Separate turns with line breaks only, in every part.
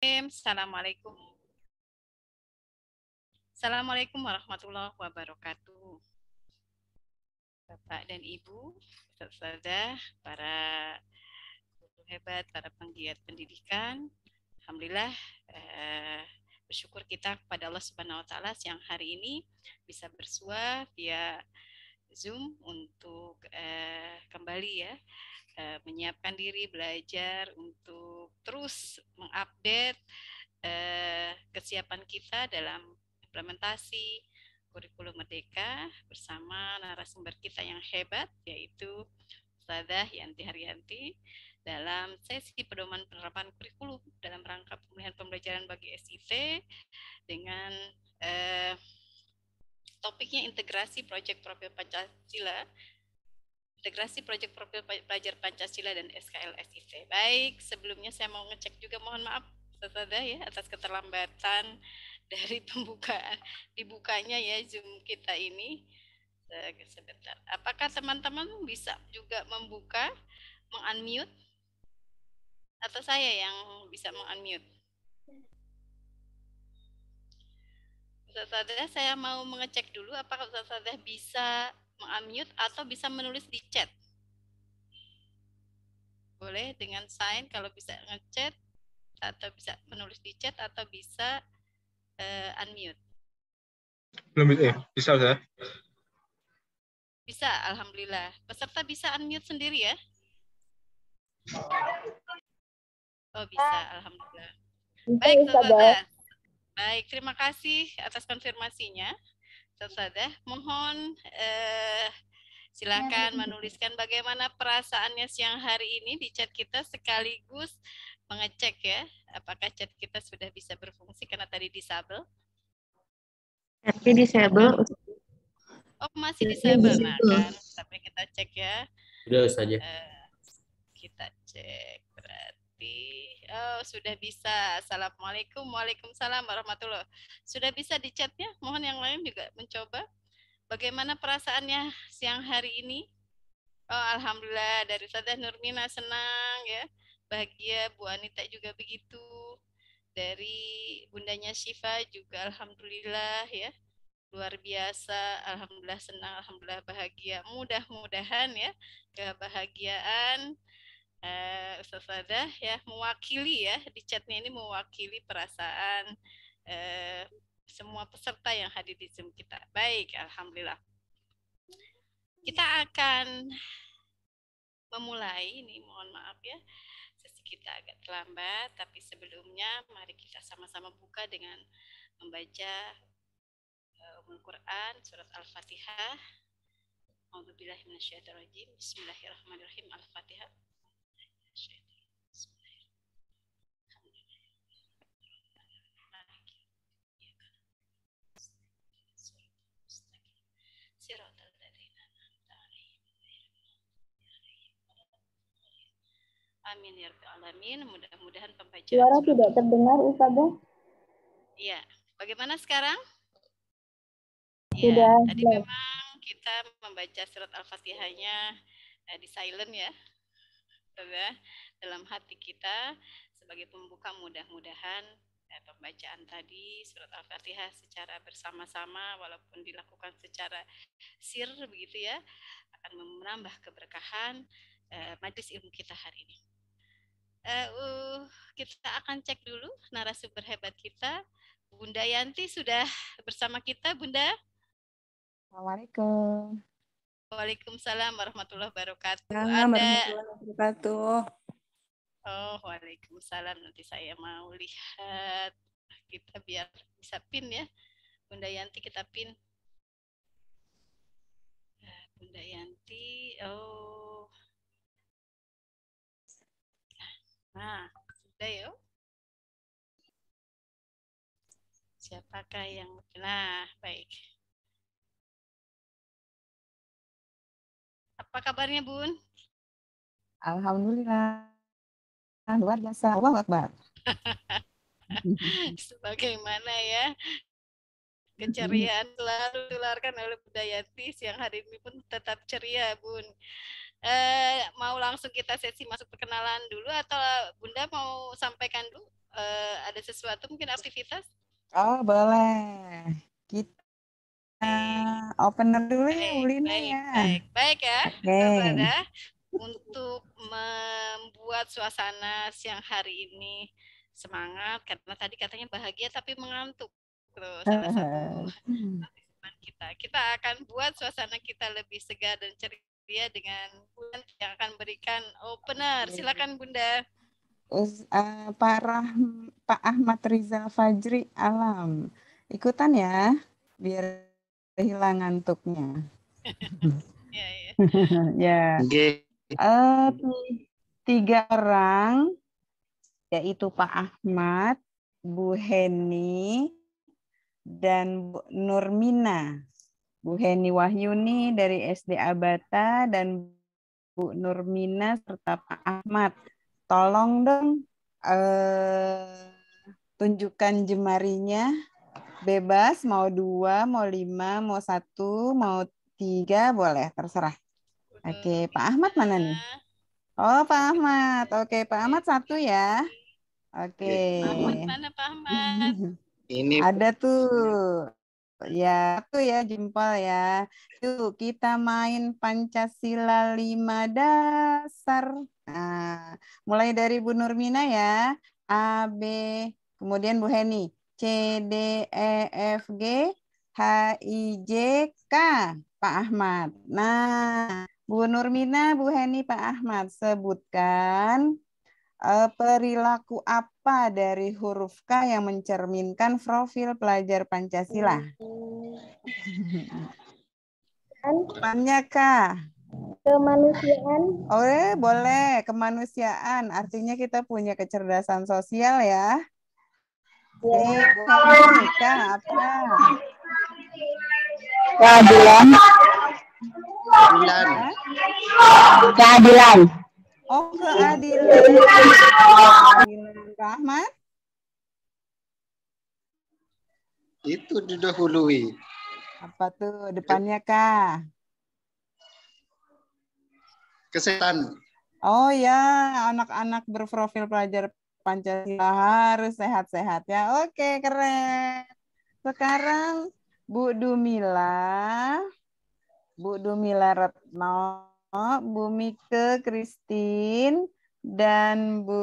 Assalamualaikum. Assalamualaikum warahmatullahi wabarakatuh. Bapak dan Ibu, saudara, para guru hebat, para penggiat pendidikan, alhamdulillah bersyukur kita kepada Allah Subhanahu wa taala siang hari ini bisa bersua via Zoom untuk kembali ya menyiapkan diri belajar untuk terus mengupdate kesiapan kita dalam implementasi kurikulum Merdeka bersama narasumber kita yang hebat yaitu Ustazah Yanti Haryanti dalam sesi pedoman penerapan kurikulum dalam rangka pemulihan pembelajaran bagi SIT dengan topiknya integrasi proyek profil Pancasila, integrasi proyek profil pelajar Pancasila dan SKL SIT. Baik, sebelumnya saya mau ngecek juga, mohon maaf Ustazah ya atas keterlambatan dari dibukanya ya Zoom kita ini. Sebentar. Apakah teman-teman bisa juga membuka, mengunmute, atau saya yang bisa mengunmute? Ustazah, saya mau mengecek dulu apakah Ustazah bisa mengunmute atau bisa menulis di chat. Boleh dengan sign kalau bisa ngechat atau bisa menulis di chat atau bisa unmute.
Belum bisa Ustazah.
Bisa, alhamdulillah. Peserta bisa unmute sendiri ya? Oh bisa, alhamdulillah. Baik, Ustazah. Baik, terima kasih atas konfirmasinya. Ustazah, mohon silakan menuliskan bagaimana perasaannya siang hari ini di chat kita sekaligus mengecek ya, apakah chat kita sudah bisa berfungsi karena tadi disable.
Tapi disable.
Oh, masih disable. Nah, kan sampai kita cek ya.
Sudah saja.
Kita cek berarti sudah bisa. Assalamualaikum, waalaikumsalam warahmatullahi. Sudah bisa di chatnya. Mohon yang lain juga mencoba. Bagaimana perasaannya siang hari ini? Oh, alhamdulillah dari Ustazah Nurmina senang ya, bahagia. Bu Anita juga begitu. Dari bundanya Syifa juga alhamdulillah ya, luar biasa. Alhamdulillah senang, alhamdulillah bahagia. Mudah-mudahan ya kebahagiaan Ustazah ya mewakili ya di chatnya ini mewakili perasaan semua peserta yang hadir di Zoom kita. Baik, alhamdulillah. Kita akan memulai, ini mohon maaf ya, sesi kita agak terlambat, tapi sebelumnya mari kita sama-sama buka dengan membaca Ummul Quran, surat Al-Fatihah. A'udzubillahi minasyaitonirrajim. Bismillahirrahmanirrahim. Al-Fatihah. Amin ya rabbal alamin. Mudah-mudahan pembacaan
suara tidak terdengar, Ustazah.
Iya. Bagaimana sekarang?
Sudah.
Ya, tadi memang kita membaca surat Al-Fatihahnya di silent ya. Dalam hati kita sebagai pembuka, mudah-mudahan pembacaan tadi surat Al-Fatihah secara bersama-sama walaupun dilakukan secara sir begitu ya, akan menambah keberkahan majelis ilmu kita hari ini. Kita akan cek dulu narasumber hebat kita. Bunda Yanti sudah bersama kita, Bunda?
Assalamualaikum.
Waalaikumsalam warahmatullahi wabarakatuh.
Warahmatullahi wabarakatuh.
Oh, waalaikumsalam. Nanti saya mau lihat kita biar bisa pin ya. Bunda Yanti kita pin. Bunda Yanti, oh. Nah, sudah yuk. Siapakah yang, nah, baik. Apa kabarnya, Bun?
Alhamdulillah. Luar biasa. Allahu Akbar.
Sebagaimana ya keceriaan selalu ditularkan oleh Bunda Yanti, siang hari ini pun tetap ceria, Bun. Mau langsung kita sesi masuk perkenalan dulu atau Bunda mau sampaikan dulu ada sesuatu mungkin aktivitas?
Oh, boleh. Kita opener dulu ya,
Baik,
Ulina
baik,
ya.
baik, baik ya,
Oke.
Saudara. Untuk membuat suasana siang hari ini semangat, karena tadi katanya bahagia tapi mengantuk. Tuh, salah satu partisipan kita. Kita akan buat suasana kita lebih segar dan ceria dengan Bunda yang akan berikan opener. Silakan Bunda.
Pak Ahmad Rizal Fajri Alam. Ikutan ya, biar hilang ngantuknya.
Ya, ya.
Ya.
Oke.
3 orang, yaitu Pak Ahmad, Bu Heni, dan Bu Nurmina. Bu Heni Wahyuni dari SD Abata dan Bu Nurmina serta Pak Ahmad. Tolong dong tunjukkan jemarinya. Bebas, mau 2, mau 5, mau 1, mau 3, boleh, terserah. Oke, Pak Ahmad mana nih? Oh, Pak Ahmad. Oke, Pak Ahmad 1 ya. Oke.
Pak Ahmad mana Pak Ahmad?
Ini
Ada tuh. Ya, tuh ya jempol ya. Yuk kita main Pancasila 5 dasar. Nah, mulai dari Bu Nurmina ya. A, B, kemudian Bu Heni. C, D, E, F, G, H, I, J, K. Pak Ahmad. Nah, Bu Nurmina, Bu Heni, Pak Ahmad. Sebutkan perilaku apa dari huruf K yang mencerminkan profil pelajar Pancasila? Depannya K.
Kemanusiaan.
Oh, boleh. Kemanusiaan. Artinya kita punya kecerdasan sosial ya. Oke, Bu Heni, K apa?
Keadilan.
bulan.
Hah?
Keadilan.
Oh, keadilan. Keadilan. Rahmat?
Itu didahului.
Apa tuh? Depannya K.
Kesehatan.
Oh ya, anak-anak berprofil pelajar Pancasila harus sehat-sehat ya. Oke, keren. Sekarang Bu Dumila Retno, Bu Mike Christine, dan Bu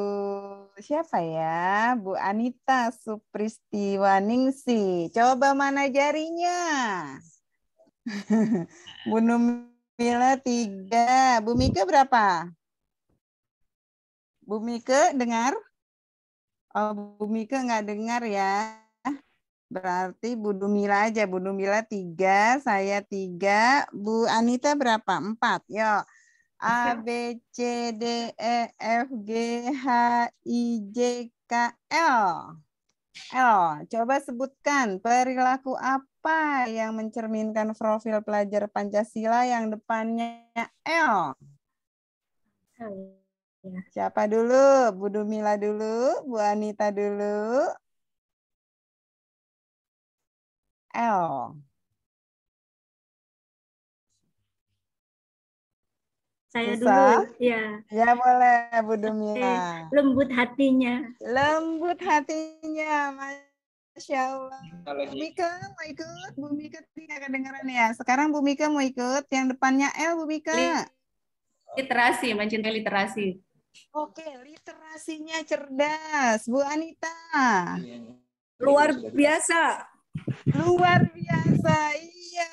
siapa ya? Bu Anita Supristiwaningsi. Coba mana jarinya? Bu Dumila 3. Bu Mike berapa? Bu Mike dengar? Oh, Bu Mike nggak dengar ya. Berarti Bu Dumila aja. Bu Dumila 3, saya 3. Bu Anita berapa? 4. Yuk. A, B, C, D, E, F, G, H, I, J, K, L. L. Coba sebutkan perilaku apa yang mencerminkan profil pelajar Pancasila yang depannya L? Siapa dulu? Bu Dumila dulu, Bu Anita dulu. L.
Saya
Susah?
dulu, ya.
Ya boleh, Bu Dumila.
Lembut hatinya.
Lembut hatinya, Masya Allah. Bu Mika mau ikut? Bu Mika tidak kedengeran ya. Sekarang Bu Mika mau ikut yang depannya L, Bu Mika.
Literasi, mencintai literasi.
Oke, literasinya cerdas. Bu Anita.
Luar biasa.
Luar biasa, iya.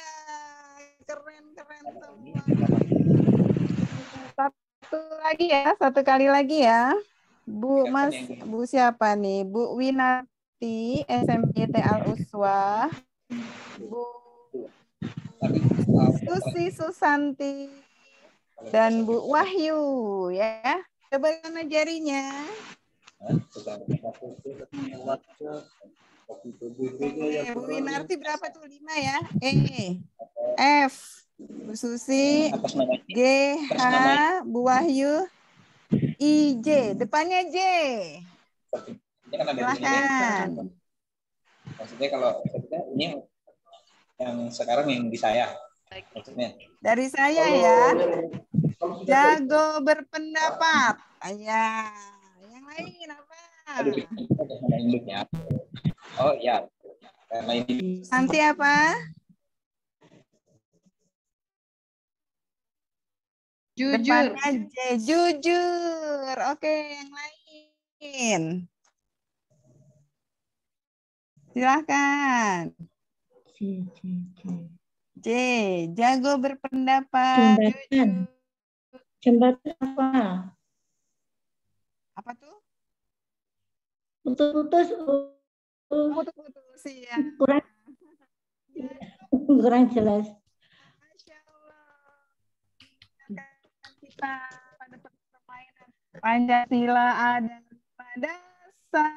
Keren-keren semua. Satu kali lagi ya. Bu siapa nih? Bu Winarti, SMPT Al Uswah. Bu Susi Susanti dan Bu Wahyu ya. Coba mana jarinya? Bu Winarti berapa tuh? 5 ya. E, F, Bu Susi, G, H, Bu Wahyu, I, J. Depannya J. Silahkan.
Maksudnya kalau ini yang sekarang yang di saya. Maksudnya.
Dari saya ya. Jago berpendapat. Ya. Yang lain apa?
Aduh, ada nama induknya. Oh ya, nama induk.
Nanti apa?
Jujur.
Depannya J, jujur. Oke, yang lain. Silahkan. J, jago berpendapat.
Jembatan.
Jujur.
Jembatan apa?
Apa tuh?
Putus-putus.
Putus-putus ya.
Kurang, kurang jelas.
Masya Allah. Kita pada permainan Pancasila ada dasar.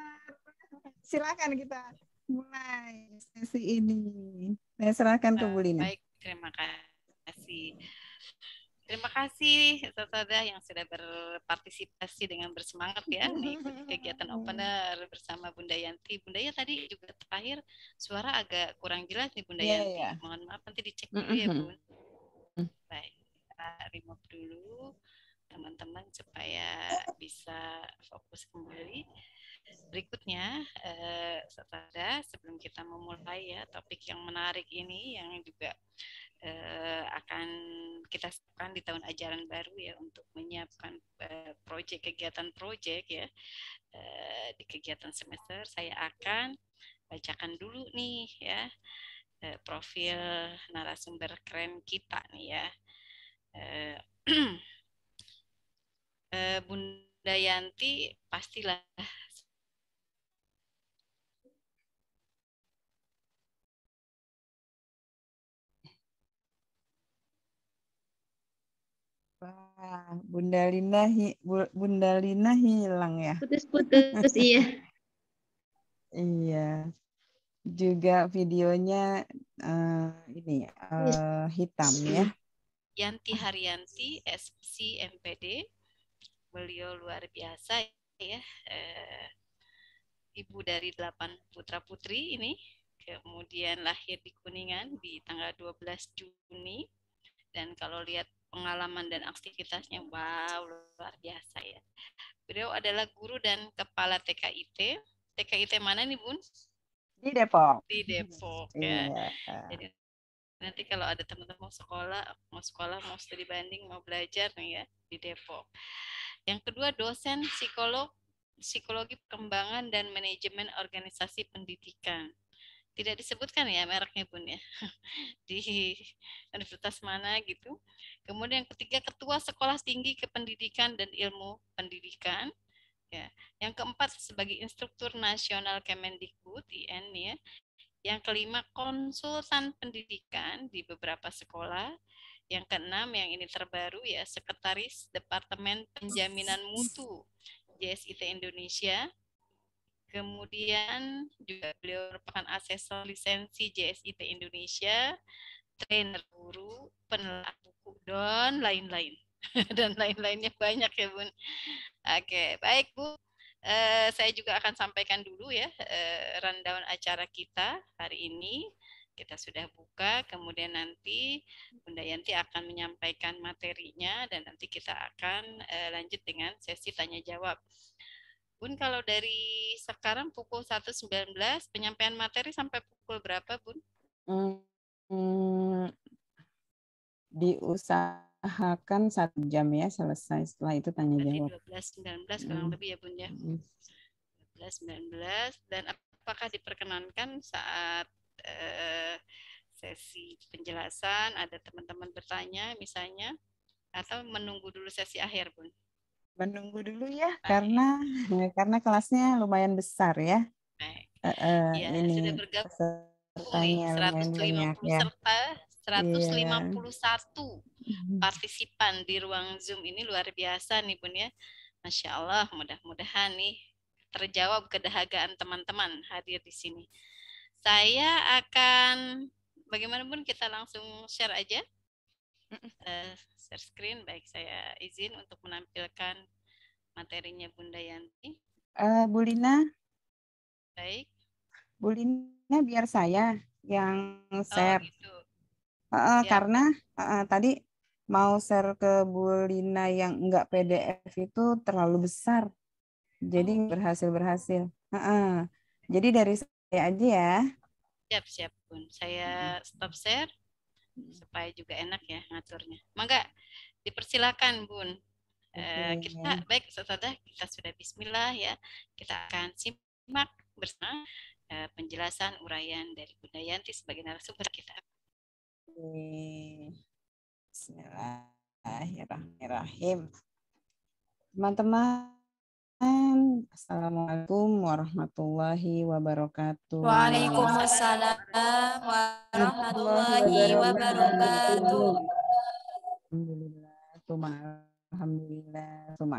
Silakan kita mulai sesi ini. Saya serahkan ke Bu Lina.
Baik, terima kasih. Terima kasih saudara yang sudah berpartisipasi dengan bersemangat ya mengikuti kegiatan opener bersama Bunda Yanti. Bunda ya tadi juga terakhir suara agak kurang jelas nih Bunda Yanti. Mohon maaf nanti dicek dulu ya Bun. Baik, kita remove dulu teman-teman supaya bisa fokus kembali. Berikutnya, saudara, sebelum kita memulai ya topik yang menarik ini yang juga akan kita lakukan di tahun ajaran baru ya untuk menyiapkan kegiatan proyek ya di kegiatan semester, saya akan bacakan dulu nih ya profil narasumber keren kita nih ya. Bunda Yanti pastilah
Wah, Bunda Lina hilang ya.
Putus-putus, iya.
Iya. Juga videonya ini hitam ya.
Yanti Haryanti, SC MPD. Beliau luar biasa ya. Ibu dari 8 putra-putri ini. Kemudian lahir di Kuningan di tanggal 12 Juni. Dan kalau lihat pengalaman dan aktivitasnya, wow, luar biasa ya. Beliau adalah guru dan kepala TKIT. TKIT mana nih Bun?
Di Depok.
Di Depok ya.
Iya.
Jadi nanti kalau ada teman-teman mau sekolah, mau studi banding, mau belajar nih ya di Depok. Yang kedua dosen psikologi perkembangan dan manajemen organisasi pendidikan. Tidak disebutkan ya mereknya Bun ya. Di universitas mana gitu. Kemudian yang ketiga ketua Sekolah Tinggi Kependidikan dan Ilmu Pendidikan. Ya. Yang keempat sebagai instruktur nasional Kemendikbud IN ya. Yang kelima konsultan pendidikan di beberapa sekolah. Yang keenam yang ini terbaru ya sekretaris Departemen Penjaminan Mutu JSIT Indonesia. Kemudian juga beliau merupakan asesor lisensi JSIT Indonesia, trainer guru, penelaah buku, dan lain-lain. Dan lain-lainnya banyak ya Bun. Oke, baik Bu. Saya juga akan sampaikan dulu ya rundown acara kita hari ini. Kita sudah buka, kemudian nanti Bunda Yanti akan menyampaikan materinya dan nanti kita akan lanjut dengan sesi tanya jawab. Bun, kalau dari sekarang pukul 1.19, penyampaian materi sampai pukul berapa, Bun?
Diusahakan 1 jam ya selesai. Setelah itu tanya jawab.
12.19 kurang lebih ya, Bun ya. 12.19 dan apakah diperkenankan saat sesi penjelasan ada teman-teman bertanya misalnya atau menunggu dulu sesi akhir, Bun?
Menunggu dulu ya, karena kelasnya lumayan besar ya.
Ya,
ini
sudah bergabung nih 150
ya.
serta 151 partisipan di ruang Zoom ini luar biasa nih Bun ya. Masya Allah, mudah-mudahan nih terjawab kedahagaan teman-teman hadir di sini. Saya akan, bagaimana Bun, kita langsung share aja. Share screen, baik saya izin untuk menampilkan materinya Bunda Yanti.
Bu Lina.
Baik.
Bu Lina biar saya yang share.
Oh gitu.
Karena tadi mau share ke Bu Lina yang enggak PDF itu terlalu besar. Jadi berhasil. Jadi dari saya aja ya.
Siap Bun. Saya stop share supaya juga enak ya ngaturnya. Mangga dipersilakan Bun. Kita baik setelah kita sudah bismillah ya. Kita akan simak bersama penjelasan uraian dari Bunda Yanti sebagai narasumber kita.
Bismillahirrahmanirrahim. Teman-teman, Assalamualaikum warahmatullahi wabarakatuh.
Waalaikumsalam warahmatullahi wabarakatuh.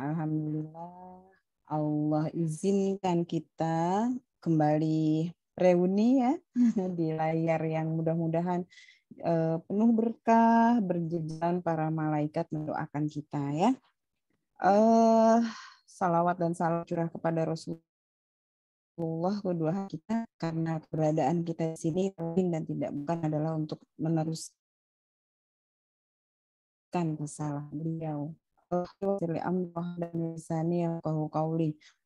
Alhamdulillah. Allah izinkan kita kembali reuni ya di layar yang mudah-mudahan penuh berkah, berjalan para malaikat mendoakan kita ya. Salawat dan salam curah kepada Rasulullah kedua kita, karena keberadaan kita di sini dan tidak bukan adalah untuk meneruskan kesalahan beliau.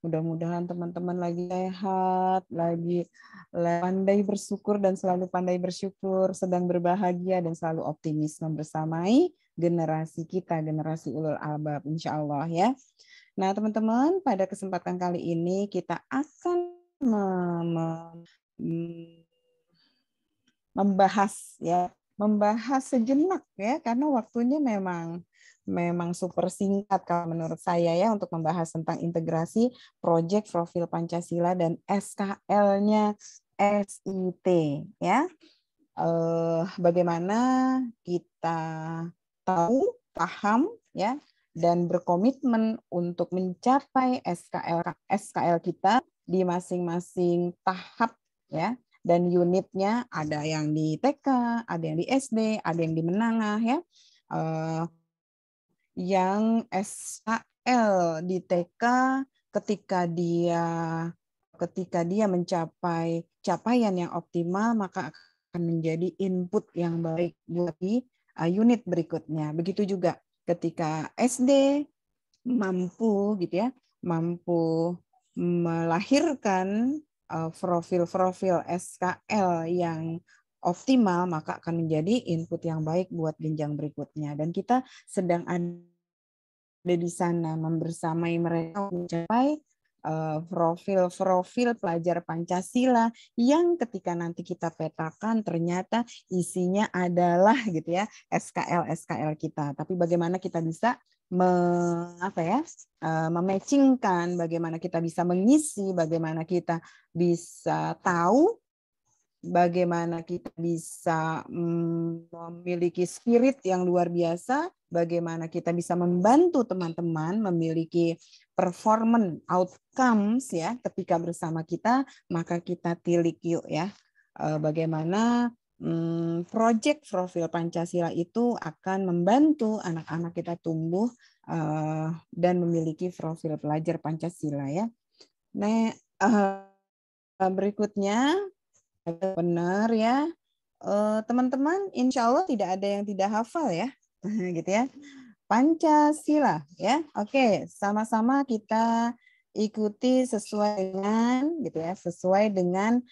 Mudah-mudahan teman-teman lagi sehat, lagi pandai bersyukur dan selalu pandai bersyukur, sedang berbahagia dan selalu optimis membersamai generasi kita, generasi ulul albab, insya Allah ya. Nah teman-teman, pada kesempatan kali ini kita akan membahas sejenak ya, karena waktunya memang super singkat kalau menurut saya ya untuk membahas tentang integrasi proyek profil Pancasila dan SKL-nya SIT ya. Bagaimana kita tahu, paham ya, dan berkomitmen untuk mencapai SKL kita di masing-masing tahap ya, dan unitnya ada yang di TK, ada yang di SD, ada yang di menengah ya. Yang SKL di TK ketika dia mencapai capaian yang optimal, maka akan menjadi input yang baik buat di unit berikutnya. Begitu juga ketika SD mampu gitu ya, mampu melahirkan profil-profil SKL yang optimal, maka akan menjadi input yang baik buat jenjang berikutnya. Dan kita sedang ada di sana membersamai mereka mencapai profil-profil pelajar Pancasila yang ketika nanti kita petakan ternyata isinya adalah gitu ya SKL kita. Tapi bagaimana kita bisa mematchingkan, bagaimana kita bisa mengisi, bagaimana kita bisa tahu, bagaimana kita bisa memiliki spirit yang luar biasa, bagaimana kita bisa membantu teman-teman memiliki performance outcomes ya ketika bersama kita, maka kita tilik yuk ya. Bagaimana proyek profil Pancasila itu akan membantu anak-anak kita tumbuh dan memiliki profil pelajar Pancasila ya. Nah, berikutnya benar ya, teman-teman, insya Allah tidak ada yang tidak hafal ya, gitu ya. Pancasila ya, oke, sama-sama kita ikuti sesuai dengan, gitu ya, sesuai dengan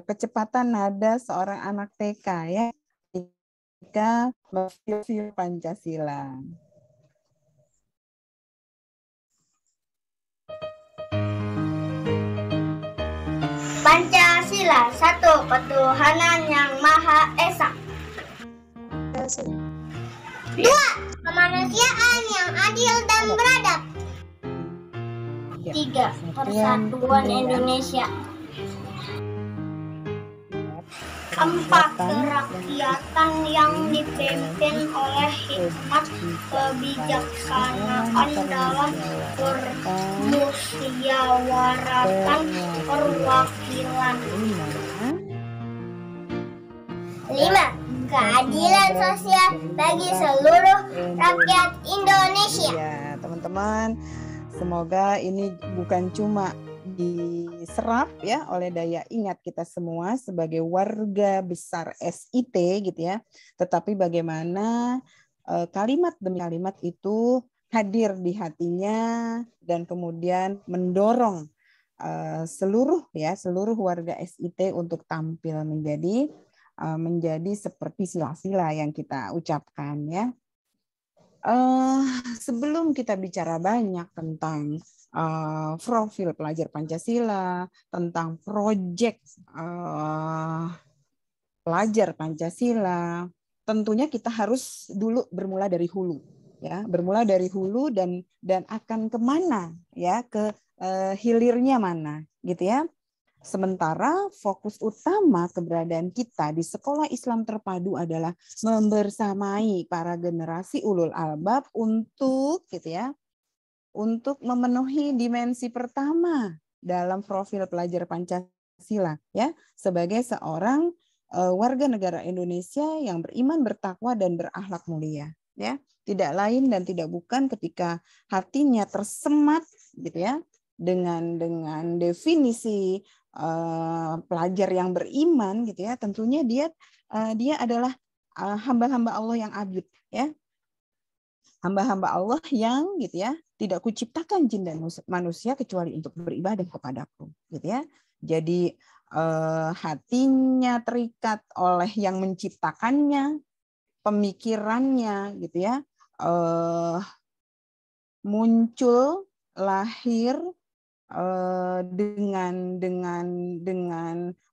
kecepatan nada seorang anak TK ya, ketika mereview Pancasila.
Pancasila, satu ketuhanan yang Maha Esa. 2. Kemanusiaan yang adil dan beradab. 3. Persatuan Indonesia. 4. Kerakyatan yang dipimpin oleh hikmat kebijaksanaan dalam permusyawaratan perwakilan. 5. Keadilan sosial bagi seluruh rakyat Indonesia.
Ya, teman-teman, semoga ini bukan cuma diserap ya oleh daya ingat kita semua sebagai warga besar SIT gitu ya, tetapi bagaimana kalimat demi kalimat itu hadir di hatinya dan kemudian mendorong seluruh warga SIT untuk tampil menjadi seperti sila-sila yang kita ucapkan ya. Sebelum kita bicara banyak tentang profil pelajar Pancasila, tentang proyek pelajar Pancasila, tentunya kita harus dulu bermula dari hulu, ya, bermula dari hulu dan akan kemana, ya, ke hilirnya mana, gitu ya. Sementara fokus utama keberadaan kita di Sekolah Islam Terpadu adalah membersamai para generasi ulul albab untuk, gitu ya, untuk memenuhi dimensi pertama dalam profil pelajar Pancasila, ya, sebagai seorang warga negara Indonesia yang beriman, bertakwa dan berakhlak mulia, ya. Tidak lain dan tidak bukan ketika hatinya tersemat, gitu ya, dengan definisi pelajar yang beriman, gitu ya. Tentunya dia adalah hamba-hamba Allah yang abid, ya. Hamba-hamba Allah yang, gitu ya, tidak kuciptakan jin dan manusia kecuali untuk beribadah kepadaku, gitu ya. Jadi hatinya terikat oleh yang menciptakannya, pemikirannya, gitu ya, muncul, lahir dengan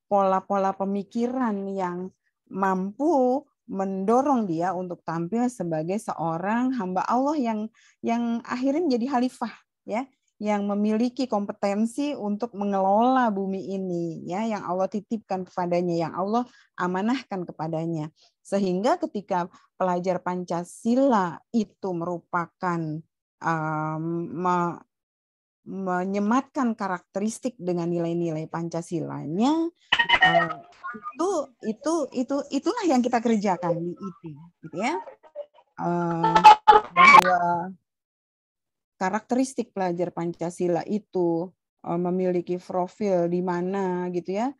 pola-pola pemikiran yang mampu mendorong dia untuk tampil sebagai seorang hamba Allah yang akhirnya menjadi khalifah, ya, yang memiliki kompetensi untuk mengelola bumi ini, ya, yang Allah titipkan kepadanya, yang Allah amanahkan kepadanya. Sehingga ketika pelajar Pancasila itu merupakan menyematkan karakteristik dengan nilai-nilai Pancasilanya, itulah yang kita kerjakan di IT, gitu ya. Bahwa karakteristik pelajar Pancasila itu memiliki profil di mana, gitu ya,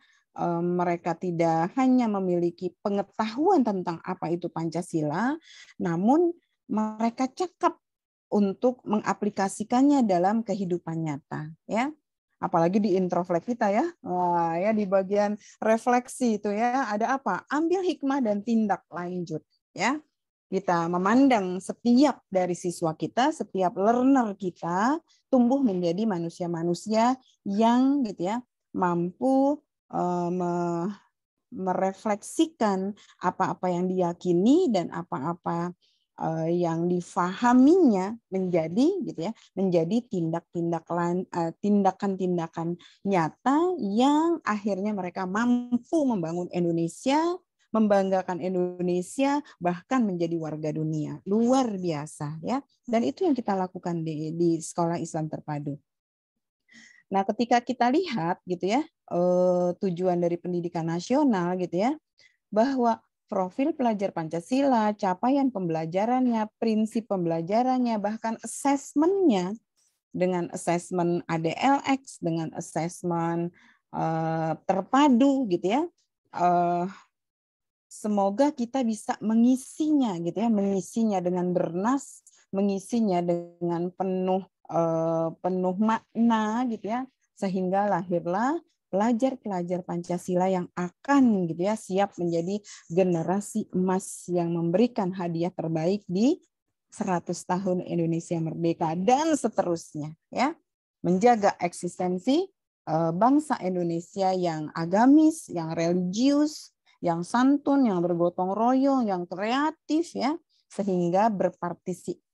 mereka tidak hanya memiliki pengetahuan tentang apa itu Pancasila, namun mereka cakap untuk mengaplikasikannya dalam kehidupan nyata, ya. Apalagi di introflek kita, ya. Wah, ya, di bagian refleksi itu, ya, ada apa? Ambil hikmah dan tindak lanjut, ya. Kita memandang setiap dari siswa kita, setiap learner kita tumbuh menjadi manusia-manusia yang, gitu ya, mampu merefleksikan apa-apa yang diyakini dan apa-apa yang difahaminya menjadi, gitu ya, menjadi tindakan-tindakan nyata yang akhirnya mereka mampu membangun Indonesia, membanggakan Indonesia, bahkan menjadi warga dunia. Luar biasa, ya. Dan itu yang kita lakukan di Sekolah Islam Terpadu. Nah, ketika kita lihat, gitu ya, tujuan dari pendidikan nasional, gitu ya, bahwa profil pelajar Pancasila, capaian pembelajarannya, prinsip pembelajarannya, bahkan asesmennya dengan asesmen ADLX, dengan asesmen terpadu, gitu ya. Semoga kita bisa mengisinya, gitu ya, mengisinya dengan bernas, mengisinya dengan penuh makna, gitu ya, sehingga lahirlah pelajar-pelajar Pancasila yang akan, gitu ya, siap menjadi generasi emas yang memberikan hadiah terbaik di 100 tahun Indonesia merdeka dan seterusnya, ya. Menjaga eksistensi bangsa Indonesia yang agamis, yang religius, yang santun, yang bergotong royong, yang kreatif, ya, sehingga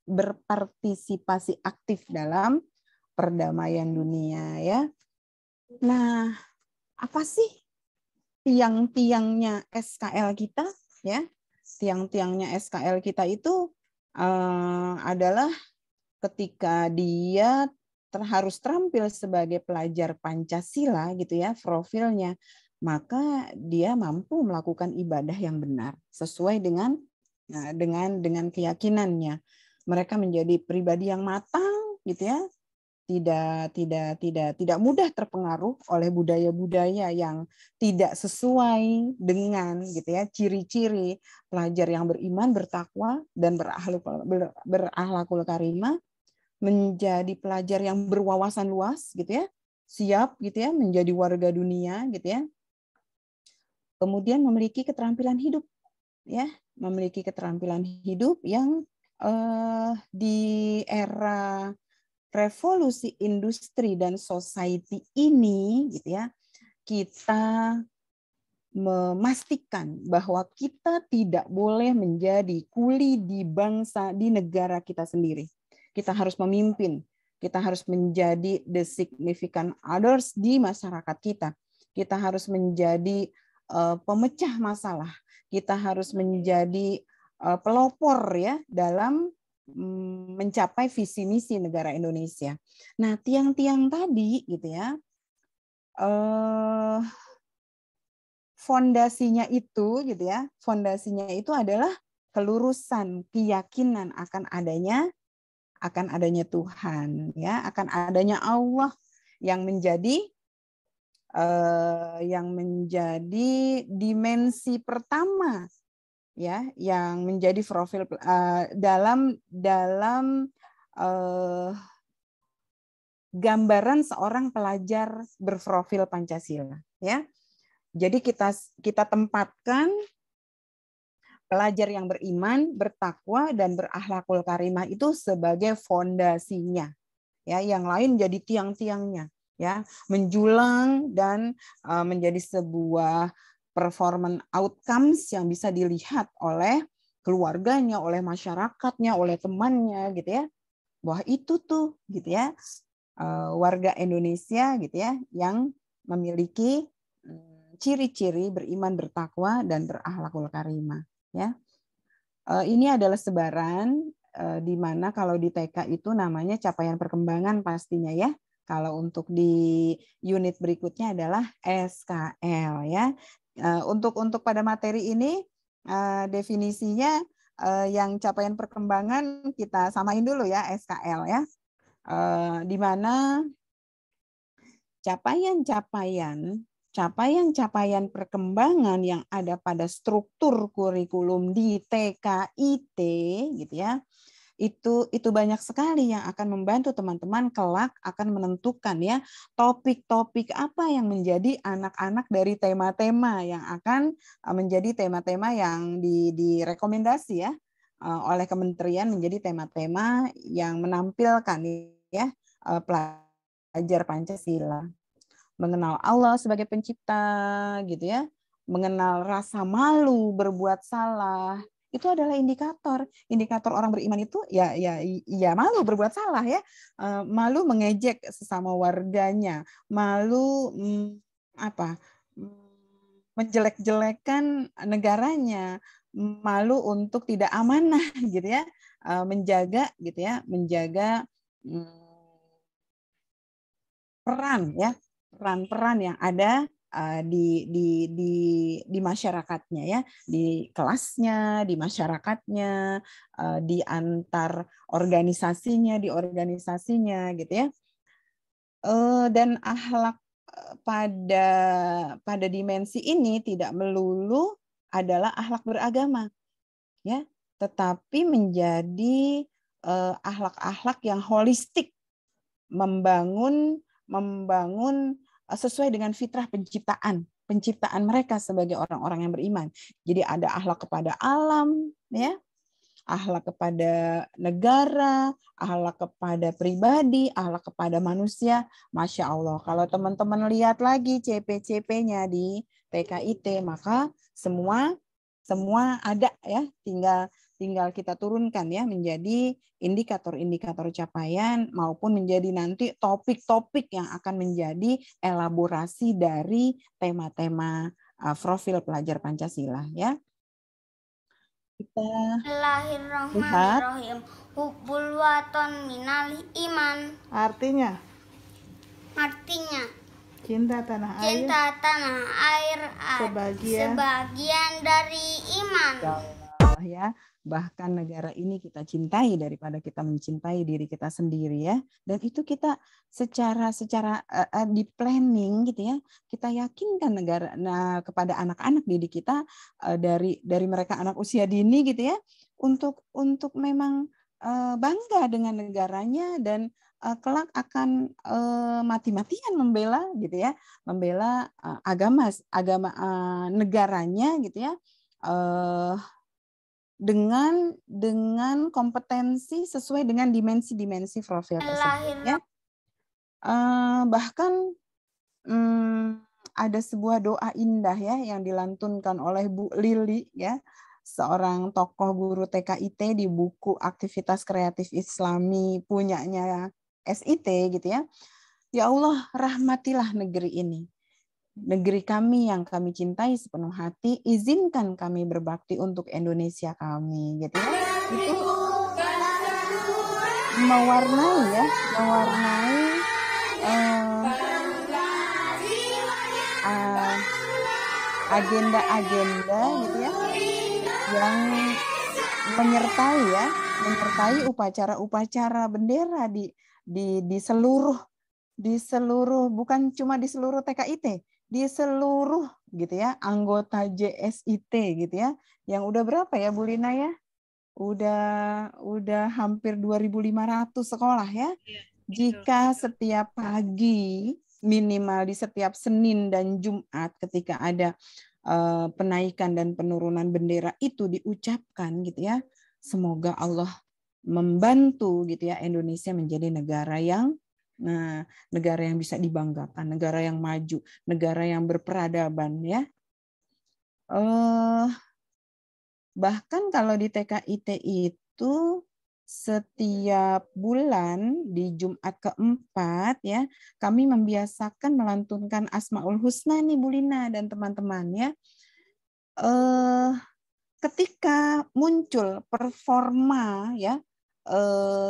berpartisipasi aktif dalam perdamaian dunia, ya. Nah, apa sih tiang-tiangnya SKL kita, ya? Tiang-tiangnya SKL kita itu adalah ketika dia harus terampil sebagai pelajar Pancasila, gitu ya, profilnya, maka dia mampu melakukan ibadah yang benar sesuai dengan keyakinannya. Mereka menjadi pribadi yang matang, gitu ya, tidak mudah terpengaruh oleh budaya-budaya yang tidak sesuai dengan, gitu ya, ciri-ciri pelajar yang beriman, bertakwa dan berakhlakul karimah, menjadi pelajar yang berwawasan luas gitu ya, siap gitu ya menjadi warga dunia gitu ya. Kemudian memiliki keterampilan hidup ya, memiliki keterampilan hidup yang di era revolusi industri dan society ini gitu ya, kita memastikan bahwa kita tidak boleh menjadi kuli di bangsa, di negara kita sendiri. Kita harus memimpin, kita harus menjadi the significant others di masyarakat kita. Kita harus menjadi pemecah masalah. Kita harus menjadi pelopor ya dalam mencapai visi misi negara Indonesia. Nah, tiang-tiang tadi gitu ya, fondasinya itu gitu ya, fondasinya itu adalah kelurusan keyakinan akan adanya Tuhan ya, akan adanya Allah yang menjadi dimensi pertama ya, yang menjadi profil dalam gambaran seorang pelajar berprofil Pancasila ya. Jadi kita tempatkan pelajar yang beriman, bertakwa dan berakhlakul karimah itu sebagai fondasinya. Ya, yang lain jadi tiang-tiangnya, ya, menjulang dan menjadi sebuah performance outcomes yang bisa dilihat oleh keluarganya, oleh masyarakatnya, oleh temannya gitu ya. Bahwa itu tuh gitu ya, warga Indonesia gitu ya yang memiliki ciri-ciri beriman, bertakwa dan berakhlakul karimah. Ya, ini adalah sebaran di mana kalau di TK itu namanya capaian perkembangan pastinya ya. Kalau untuk di unit berikutnya adalah SKL ya. Untuk pada materi ini definisinya yang capaian perkembangan kita samain dulu ya SKL ya. Di mana capaian perkembangan yang ada pada struktur kurikulum di TKIT gitu ya, itu banyak sekali yang akan membantu teman-teman kelak akan menentukan ya topik-topik apa yang menjadi anak-anak dari tema-tema yang akan menjadi tema-tema yang direkomendasi ya oleh kementerian menjadi tema-tema yang menampilkan ya pelajar Pancasila. Mengenal Allah sebagai pencipta gitu ya, mengenal rasa malu berbuat salah, itu adalah indikator orang beriman itu ya malu berbuat salah ya, malu mengejek sesama warganya, malu menjelek-jelekan negaranya, malu untuk tidak amanah gitu ya, menjaga peran yang ada di masyarakatnya ya, di kelasnya, di masyarakatnya, di antar organisasinya, gitu ya. Dan akhlak pada dimensi ini tidak melulu adalah akhlak beragama ya, tetapi menjadi akhlak-akhlak yang holistik, membangun sesuai dengan fitrah penciptaan mereka sebagai orang-orang yang beriman. Jadi ada akhlak kepada alam, ya, akhlak kepada negara, akhlak kepada pribadi, akhlak kepada manusia. Masya Allah, kalau teman-teman lihat lagi CP-CP-nya di TKIT, maka semua ada ya, tinggal kita turunkan ya menjadi indikator-indikator capaian maupun menjadi nanti topik-topik yang akan menjadi elaborasi dari tema-tema profil pelajar Pancasila ya. Kita
Bismillahirrahmanirrahim. Hubbul waton minal iman.
Artinya cinta tanah air sebagian dari iman.
Ya, bahkan negara ini kita cintai daripada kita mencintai diri kita sendiri ya. Dan itu kita secara di planning gitu ya, kita yakinkan negara kepada anak-anak didik kita dari mereka anak usia dini gitu ya, untuk memang bangga dengan negaranya dan kelak akan mati-matian membela gitu ya, membela agama negaranya gitu ya, dengan kompetensi sesuai dengan dimensi-dimensi profil tersebut ya. Bahkan ada sebuah doa indah ya yang dilantunkan oleh Bu Lili ya, seorang tokoh guru TKIT di buku Aktivitas Kreatif Islami punyanya SIT gitu ya. Ya Allah, rahmatilah negeri ini. Negeri kami yang kami cintai sepenuh hati, izinkan kami berbakti untuk Indonesia kami gitu ya. Itu mewarnai ya, agenda-agenda gitu ya yang menyertai upacara-upacara bendera di seluruh bukan cuma di seluruh TKIT, di seluruh gitu ya anggota JSIT gitu ya, yang udah berapa ya Bu Lina ya, udah hampir 2.500 sekolah ya. Jika setiap pagi minimal di setiap Senin dan Jumat ketika ada penaikan dan penurunan bendera itu diucapkan gitu ya, semoga Allah membantu gitu ya Indonesia menjadi negara yang bisa dibanggakan, negara yang maju, negara yang berperadaban ya. Bahkan kalau di TKIT itu setiap bulan di Jumat keempat ya, kami membiasakan melantunkan Asmaul Husna nih Bu Lina dan teman-teman ya. Ketika muncul performa ya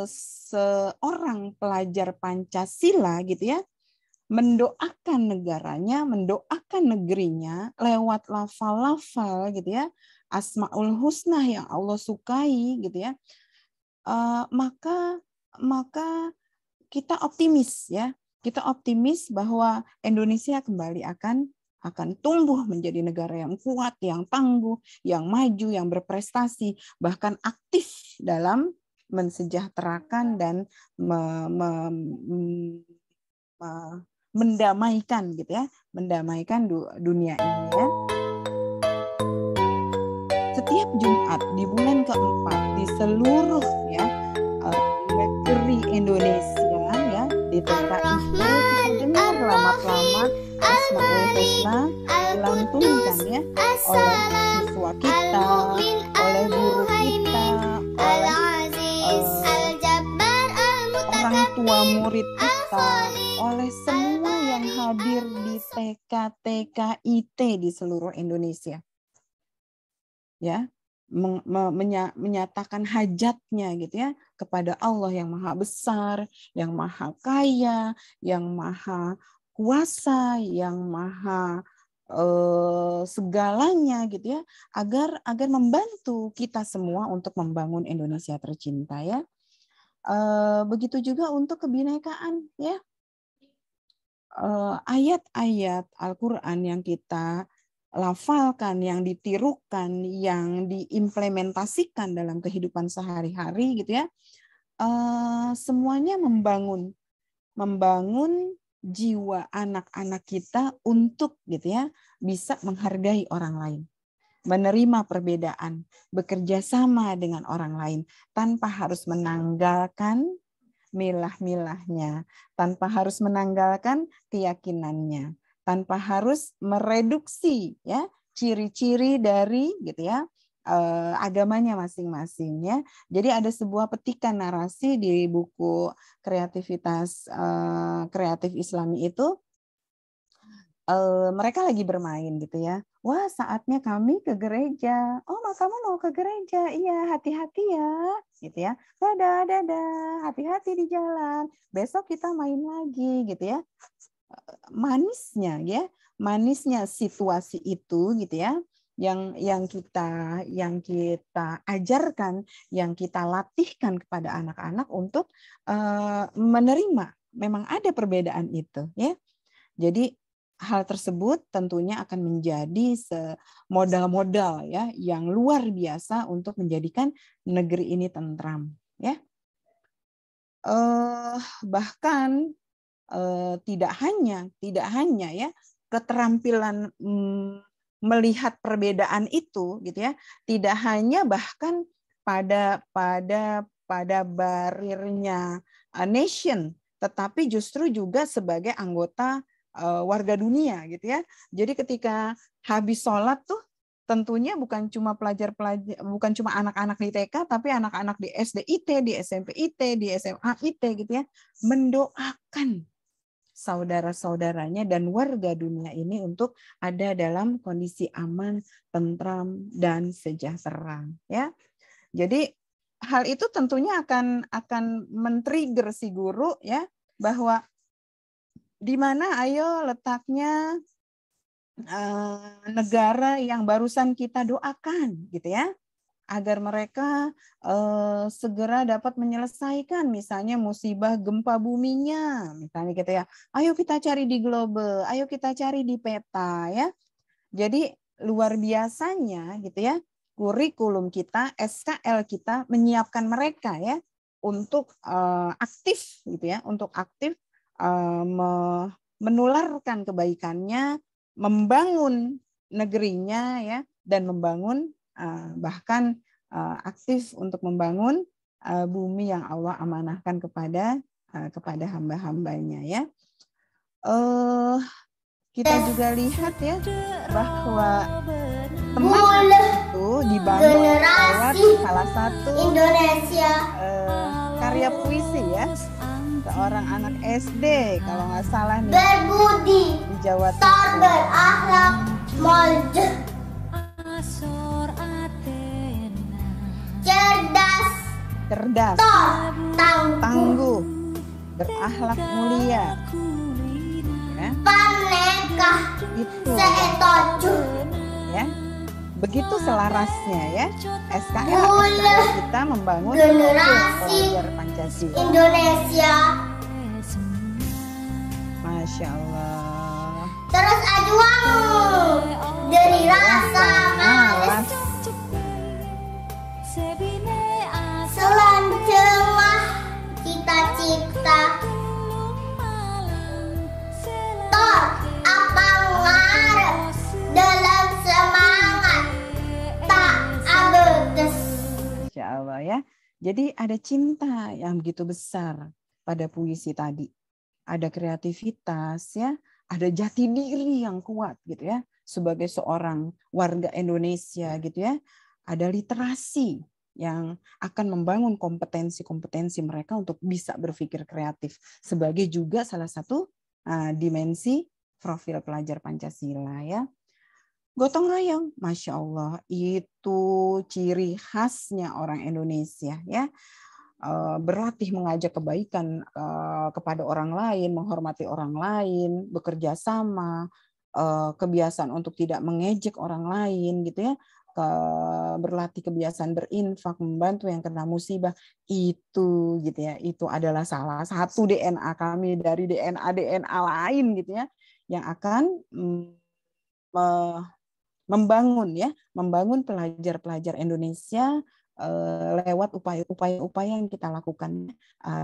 seorang pelajar Pancasila gitu ya, mendoakan negaranya, mendoakan negerinya lewat lafal-lafal gitu ya, Asmaul Husna yang Allah sukai gitu ya. Maka kita optimis ya, kita optimis bahwa Indonesia kembali akan tumbuh menjadi negara yang kuat, yang tangguh, yang maju, yang berprestasi, bahkan aktif dalam mensejahterakan dan mendamaikan gitu ya, mendamaikan dunia ini ya. Setiap Jumat di bulan keempat di seluruh ya negeri Indonesia ya di TKIT kita dengar lama-lama Asmaul Husna dilantunkan ya oleh siswa kita, oleh guru kita, oleh orang tua murid kita, oleh semua yang hadir di TKIT di seluruh Indonesia. Ya, menyatakan hajatnya gitu ya kepada Allah yang Maha Besar, yang Maha Kaya, yang Maha Kuasa, yang Maha segalanya gitu ya, agar membantu kita semua untuk membangun Indonesia tercinta ya. Begitu juga untuk kebinekaan ya. Ayat-ayat Al-Qur'an yang kita lafalkan, yang ditirukan, yang diimplementasikan dalam kehidupan sehari-hari gitu ya, semuanya membangun jiwa anak-anak kita untuk gitu ya bisa menghargai orang lain, menerima perbedaan, bekerja sama dengan orang lain tanpa harus menanggalkan milah-milahnya, tanpa harus menanggalkan keyakinannya, tanpa harus mereduksi ya ciri-ciri dari gitu ya agamanya masing-masing ya. Jadi ada sebuah petikan narasi di buku Kreativitas Kreatif Islami itu, mereka lagi bermain gitu ya. Wah, saatnya kami ke gereja. Oh, kamu mau ke gereja? Iya, hati-hati ya, gitu ya. Dadah, hati-hati di jalan. Besok kita main lagi, gitu ya. Manisnya situasi itu, gitu ya. Yang kita ajarkan, yang kita latihkan kepada anak-anak untuk menerima. Memang ada perbedaan itu, ya. Jadi hal tersebut tentunya akan menjadi modal-modal ya yang luar biasa untuk menjadikan negeri ini tentram ya. Bahkan tidak hanya ya keterampilan melihat perbedaan itu gitu ya, tidak hanya bahkan pada barirnya nation, tetapi justru juga sebagai anggota warga dunia gitu ya. Jadi ketika habis sholat tuh tentunya bukan cuma bukan cuma anak-anak di TK, tapi anak-anak di SD IT, di SMP IT, di SMA IT gitu ya, mendoakan saudara-saudaranya dan warga dunia ini untuk ada dalam kondisi aman, tentram, dan sejahtera. Ya, jadi hal itu tentunya akan men-trigger si guru ya, bahwa di mana ayo letaknya negara yang barusan kita doakan gitu ya, agar mereka segera dapat menyelesaikan misalnya musibah gempa buminya misalnya gitu ya. Ayo kita cari di global, ayo kita cari di peta ya. Jadi luar biasanya gitu ya, kurikulum kita, SKL kita menyiapkan mereka ya untuk aktif gitu ya, untuk aktif menularkan kebaikannya, membangun negerinya ya, dan membangun bahkan aktif untuk membangun bumi yang Allah amanahkan kepada hamba-hambanya ya. Kita juga lihat ya bahwa teman itu dibangun lewat salah satu
Indonesia
karya puisi ya, seorang anak SD kalau nggak salah nih,
berbudi,
di Jawa
tar
Timur,
berakhlak, moljeh, cerdas,
tangguh, berakhlak mulia, ya.
panekah,
Itu
seetoju,
ya. Begitu selarasnya ya SKL kita membangun
generasi
pelajar Pancasila.
Indonesia.
Masya Allah.
Terus ajuang dari rasa malas, selanjutnya cita-cita, tor apa ngarep dalam semangat tak abeges.
Masya Allah ya. Jadi ada cinta yang begitu besar pada puisi tadi. Ada kreativitas ya, ada jati diri yang kuat gitu ya sebagai seorang warga Indonesia gitu ya. Ada literasi yang akan membangun kompetensi-kompetensi mereka untuk bisa berpikir kreatif sebagai juga salah satu dimensi profil pelajar Pancasila ya. Gotong royong, Masya Allah, itu ciri khasnya orang Indonesia ya. Berlatih mengajak kebaikan kepada orang lain, menghormati orang lain, bekerja sama, kebiasaan untuk tidak mengejek orang lain gitu ya, berlatih kebiasaan berinfak, membantu yang kena musibah, itu gitu ya, itu adalah salah satu DNA kami dari DNA lain gitu ya, yang akan membangun pelajar-pelajar Indonesia lewat upaya-upaya yang kita lakukan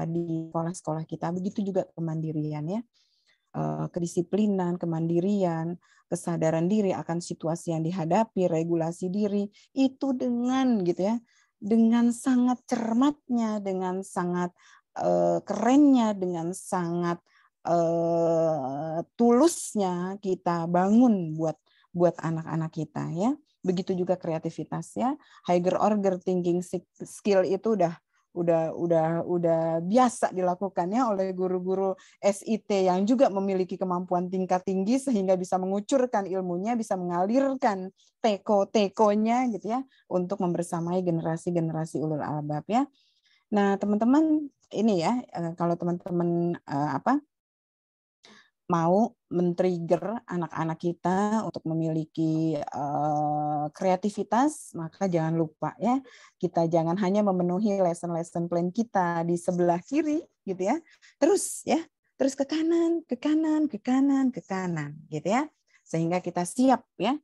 di sekolah-sekolah kita. Begitu juga kemandirian ya, kedisiplinan, kemandirian, kesadaran diri akan situasi yang dihadapi, regulasi diri itu dengan gitu ya, dengan sangat cermatnya, dengan sangat kerennya, dengan sangat tulusnya kita bangun buat anak-anak kita ya. Begitu juga kreativitas ya, higher order thinking skill itu udah biasa dilakukan ya oleh guru-guru SIT yang juga memiliki kemampuan tingkat tinggi sehingga bisa mengucurkan ilmunya, bisa mengalirkan teko-tekonya gitu ya untuk membersamai generasi-generasi ulul albab ya. Nah, teman-teman ini ya, kalau teman-teman mau men-trigger anak-anak kita untuk memiliki kreativitas, maka jangan lupa ya, kita jangan hanya memenuhi lesson plan kita di sebelah kiri gitu ya, terus ke kanan, ke kanan, ke kanan, ke kanan gitu ya, sehingga kita siap ya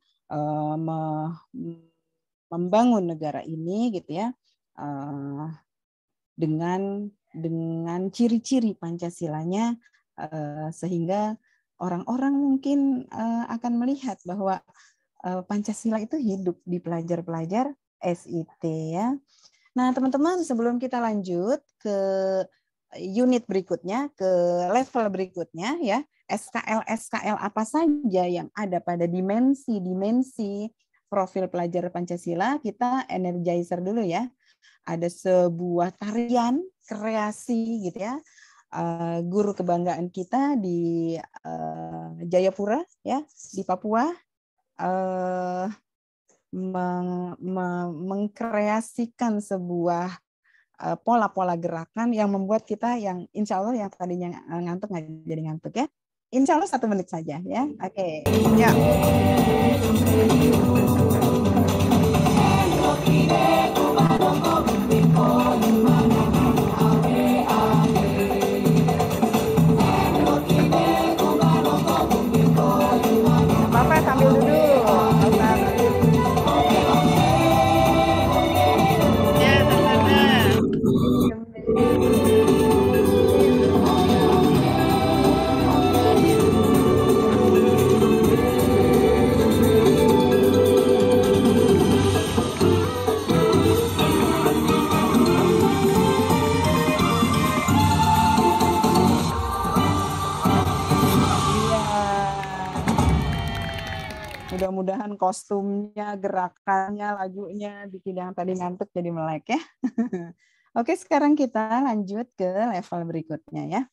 membangun negara ini gitu ya, dengan ciri-ciri Pancasilanya, sehingga orang-orang mungkin akan melihat bahwa Pancasila itu hidup di pelajar-pelajar SIT ya. Nah, teman-teman, sebelum kita lanjut ke unit berikutnya, ke level berikutnya ya, SKL apa saja yang ada pada dimensi profil pelajar Pancasila, kita energizer dulu ya. Ada sebuah tarian kreasi gitu ya, guru kebanggaan kita di Jayapura ya, di Papua, mengkreasikan sebuah pola-pola gerakan yang membuat kita yang insya Allah yang tadinya ngantuk nggak jadi ngantuk ya. Insya Allah 1 menit saja ya. Oke. Ya. Bapak sambil duduk. Mudah-mudahan kostumnya, gerakannya, lagunya bikin yang tadi ngantuk jadi melek ya. Oke, sekarang kita lanjut ke level berikutnya ya.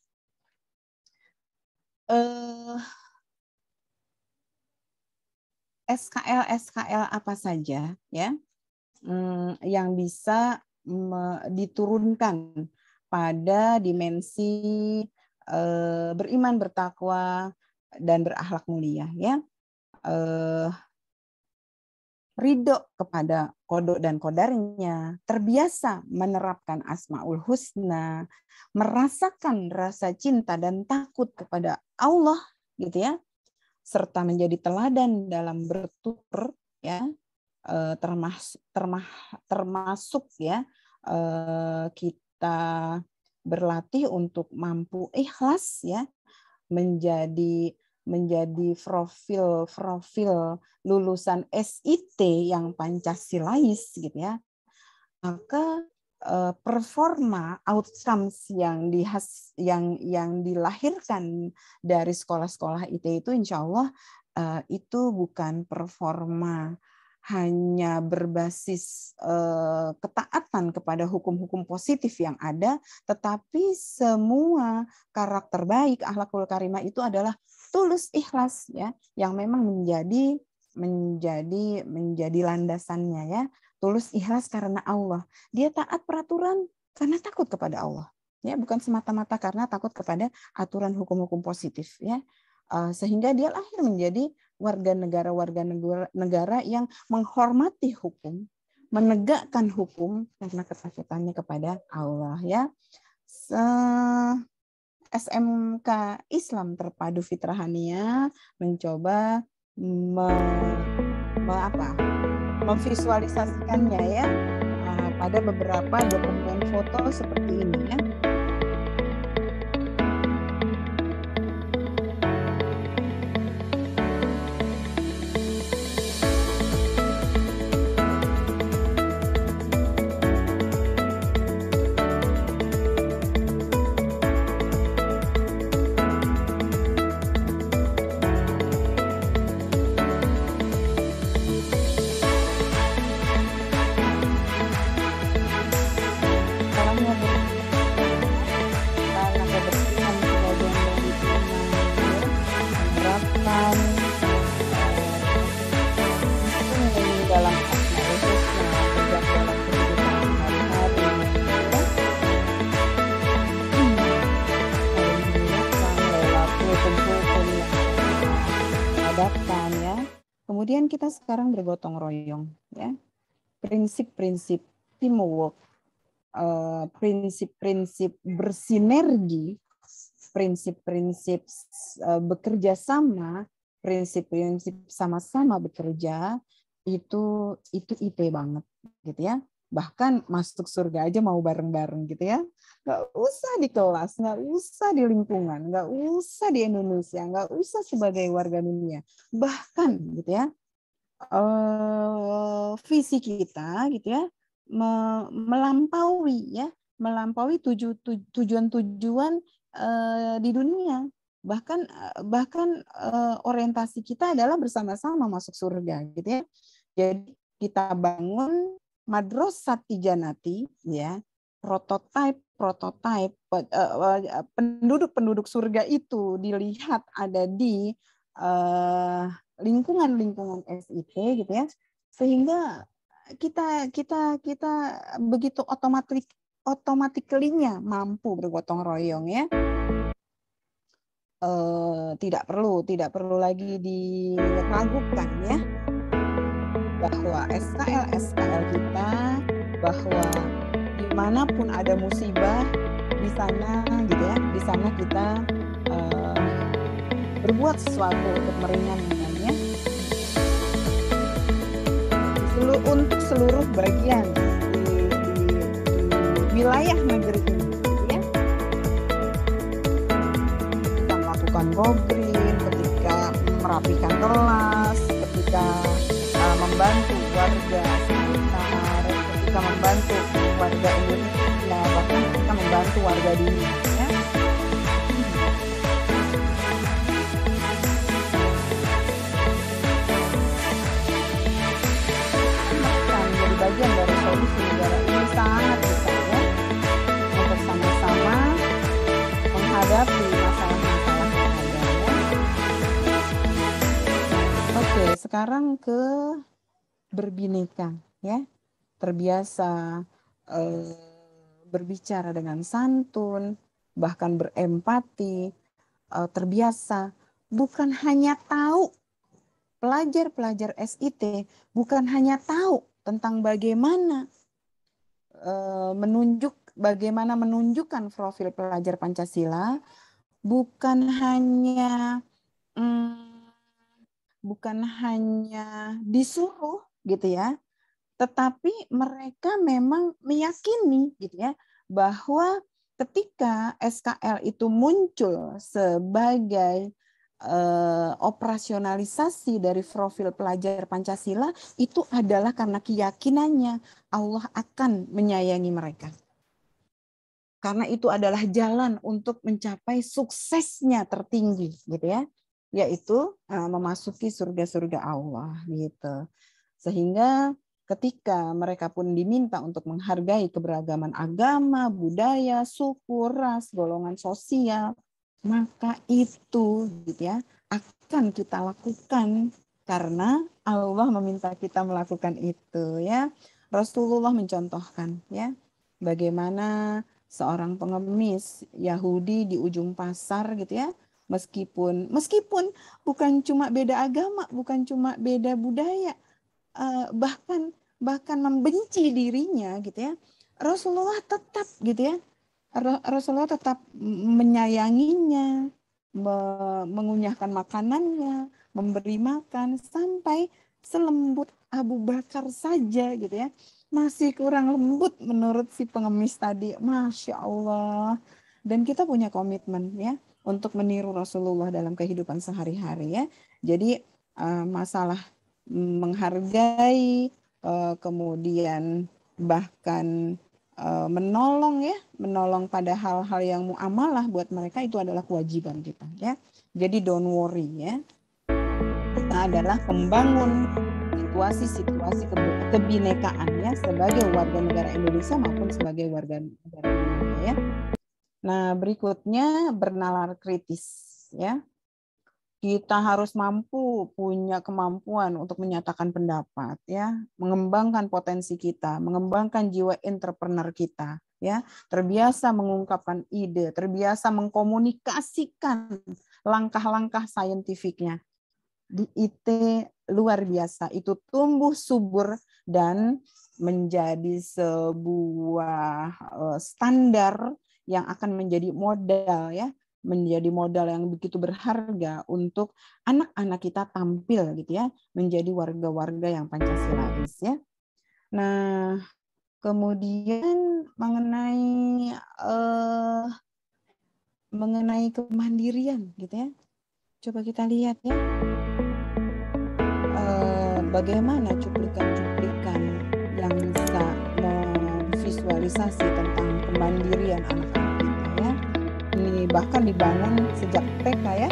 SKL apa saja ya yang bisa diturunkan pada dimensi beriman, bertakwa, dan berakhlak mulia ya. Ridho kepada kodok dan kodarnya, terbiasa menerapkan Asmaul Husna, merasakan rasa cinta dan takut kepada Allah gitu ya, serta menjadi teladan dalam bertutur ya, termasuk ya kita berlatih untuk mampu ikhlas ya, menjadi profil lulusan SIT yang Pancasilais gitu ya, maka performa outcomes yang dilahirkan dari sekolah-sekolah IT itu insya Allah itu bukan performa hanya berbasis ketaatan kepada hukum-hukum positif yang ada, tetapi semua karakter baik akhlakul karimah itu adalah tulus ikhlas ya, yang memang menjadi landasannya ya. Tulus ikhlas karena Allah. Dia taat peraturan karena takut kepada Allah. Ya, bukan semata-mata karena takut kepada aturan hukum-hukum positif ya. Sehingga dia lahir menjadi warga negara yang menghormati hukum, menegakkan hukum karena ketakutannya kepada Allah ya. SMK Islam Terpadu Fitrahania mencoba memvisualisasikannya ya pada beberapa dokumen foto seperti ini ya. Kemudian kita sekarang bergotong royong, ya. Prinsip-prinsip teamwork, prinsip-prinsip bersinergi, prinsip-prinsip bekerja sama, prinsip-prinsip sama-sama bekerja itu IT banget, gitu ya. Bahkan masuk surga aja mau bareng-bareng gitu ya. Nggak usah di kelas, nggak usah di lingkungan, nggak usah di Indonesia, nggak usah sebagai warga dunia. Bahkan gitu ya, visi kita gitu ya, melampaui tujuan-tujuan di dunia. Bahkan orientasi kita adalah bersama-sama masuk surga gitu ya. Jadi kita bangun Madrasah Tijanati ya, prototipe penduduk surga itu dilihat ada di lingkungan SIT gitu ya, sehingga kita begitu otomatiklinya mampu bergotong royong ya. Tidak perlu lagi diragukan ya, bahwa SKL kita, bahwa dimanapun ada musibah di sana gitu ya, di sana kita berbuat sesuatu untuk meringankannya untuk seluruh bagian di wilayah negeri ini ya. Kita melakukan go green, ketika merapikan kelas, ketika membantu warga sekitar, ketika membantu warga Indonesia, bahkan ketika membantu warga dunia ya. Menjadi bagian dari solusi negara ini sangat besar ya, untuk sama-sama menghadapi masalah-masalah yang ada ya. Oke, sekarang ke berbineka ya, terbiasa berbicara dengan santun, bahkan berempati, terbiasa bukan hanya tahu, pelajar-pelajar SIT bukan hanya tahu tentang bagaimana menunjukkan profil pelajar Pancasila, bukan hanya disuruh gitu ya, tetapi mereka memang meyakini gitu ya, bahwa ketika SKL itu muncul sebagai operasionalisasi dari profil pelajar Pancasila, itu adalah karena keyakinannya Allah akan menyayangi mereka. Karena itu adalah jalan untuk mencapai suksesnya tertinggi gitu ya, yaitu memasuki surga-surga Allah gitu. Sehingga ketika mereka pun diminta untuk menghargai keberagaman agama, budaya, suku, ras, golongan sosial, maka itu gitu ya akan kita lakukan karena Allah meminta kita melakukan itu ya. Rasulullah mencontohkan ya bagaimana seorang pengemis Yahudi di ujung pasar gitu ya, meskipun bukan cuma beda agama, bukan cuma beda budaya, bahkan membenci dirinya gitu ya, Rasulullah tetap gitu ya, Rasulullah tetap menyayanginya, mengunyahkan makanannya, memberi makan, sampai selembut Abu Bakar saja gitu ya, masih kurang lembut menurut si pengemis tadi. Masya Allah. Dan kita punya komitmen ya untuk meniru Rasulullah dalam kehidupan sehari-hari ya. Jadi masalah menghargai, kemudian bahkan menolong pada hal-hal yang muamalah buat mereka, itu adalah kewajiban kita ya. Jadi don't worry ya. Kita adalah membangun situasi kebinekaan ya sebagai warga negara Indonesia maupun sebagai warga negara dunia ya. Nah, berikutnya bernalar kritis ya. Kita harus punya kemampuan untuk menyatakan pendapat ya, mengembangkan potensi kita, mengembangkan jiwa entrepreneur kita ya, terbiasa mengungkapkan ide, terbiasa mengkomunikasikan langkah-langkah saintifiknya. Di IT luar biasa, itu tumbuh subur dan menjadi sebuah standar yang akan menjadi modal ya, menjadi modal yang begitu berharga untuk anak-anak kita tampil gitu ya, menjadi warga-warga yang Pancasilais ya. Nah, Kemudian mengenai kemandirian gitu ya. Coba kita lihat ya. Bagaimana cuplikan-cuplikan yang bisa memvisualisasi tentang kemandirian anak-anak kita ya. Ini bahkan dibangun sejak TK ya.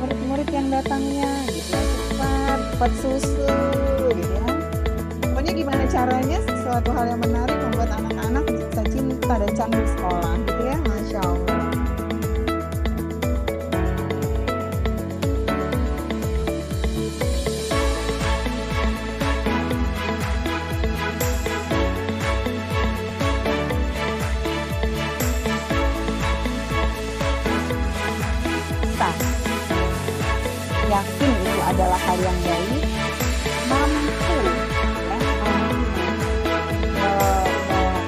Murid-murid yang datangnya gitu ya, cepat susu gitu ya. Pokoknya gimana caranya sesuatu hal yang menarik membuat anak-anak bisa cinta dan candu sekolah gitu ya. Masya Allah. Yakin itu adalah hal yang baik, mampu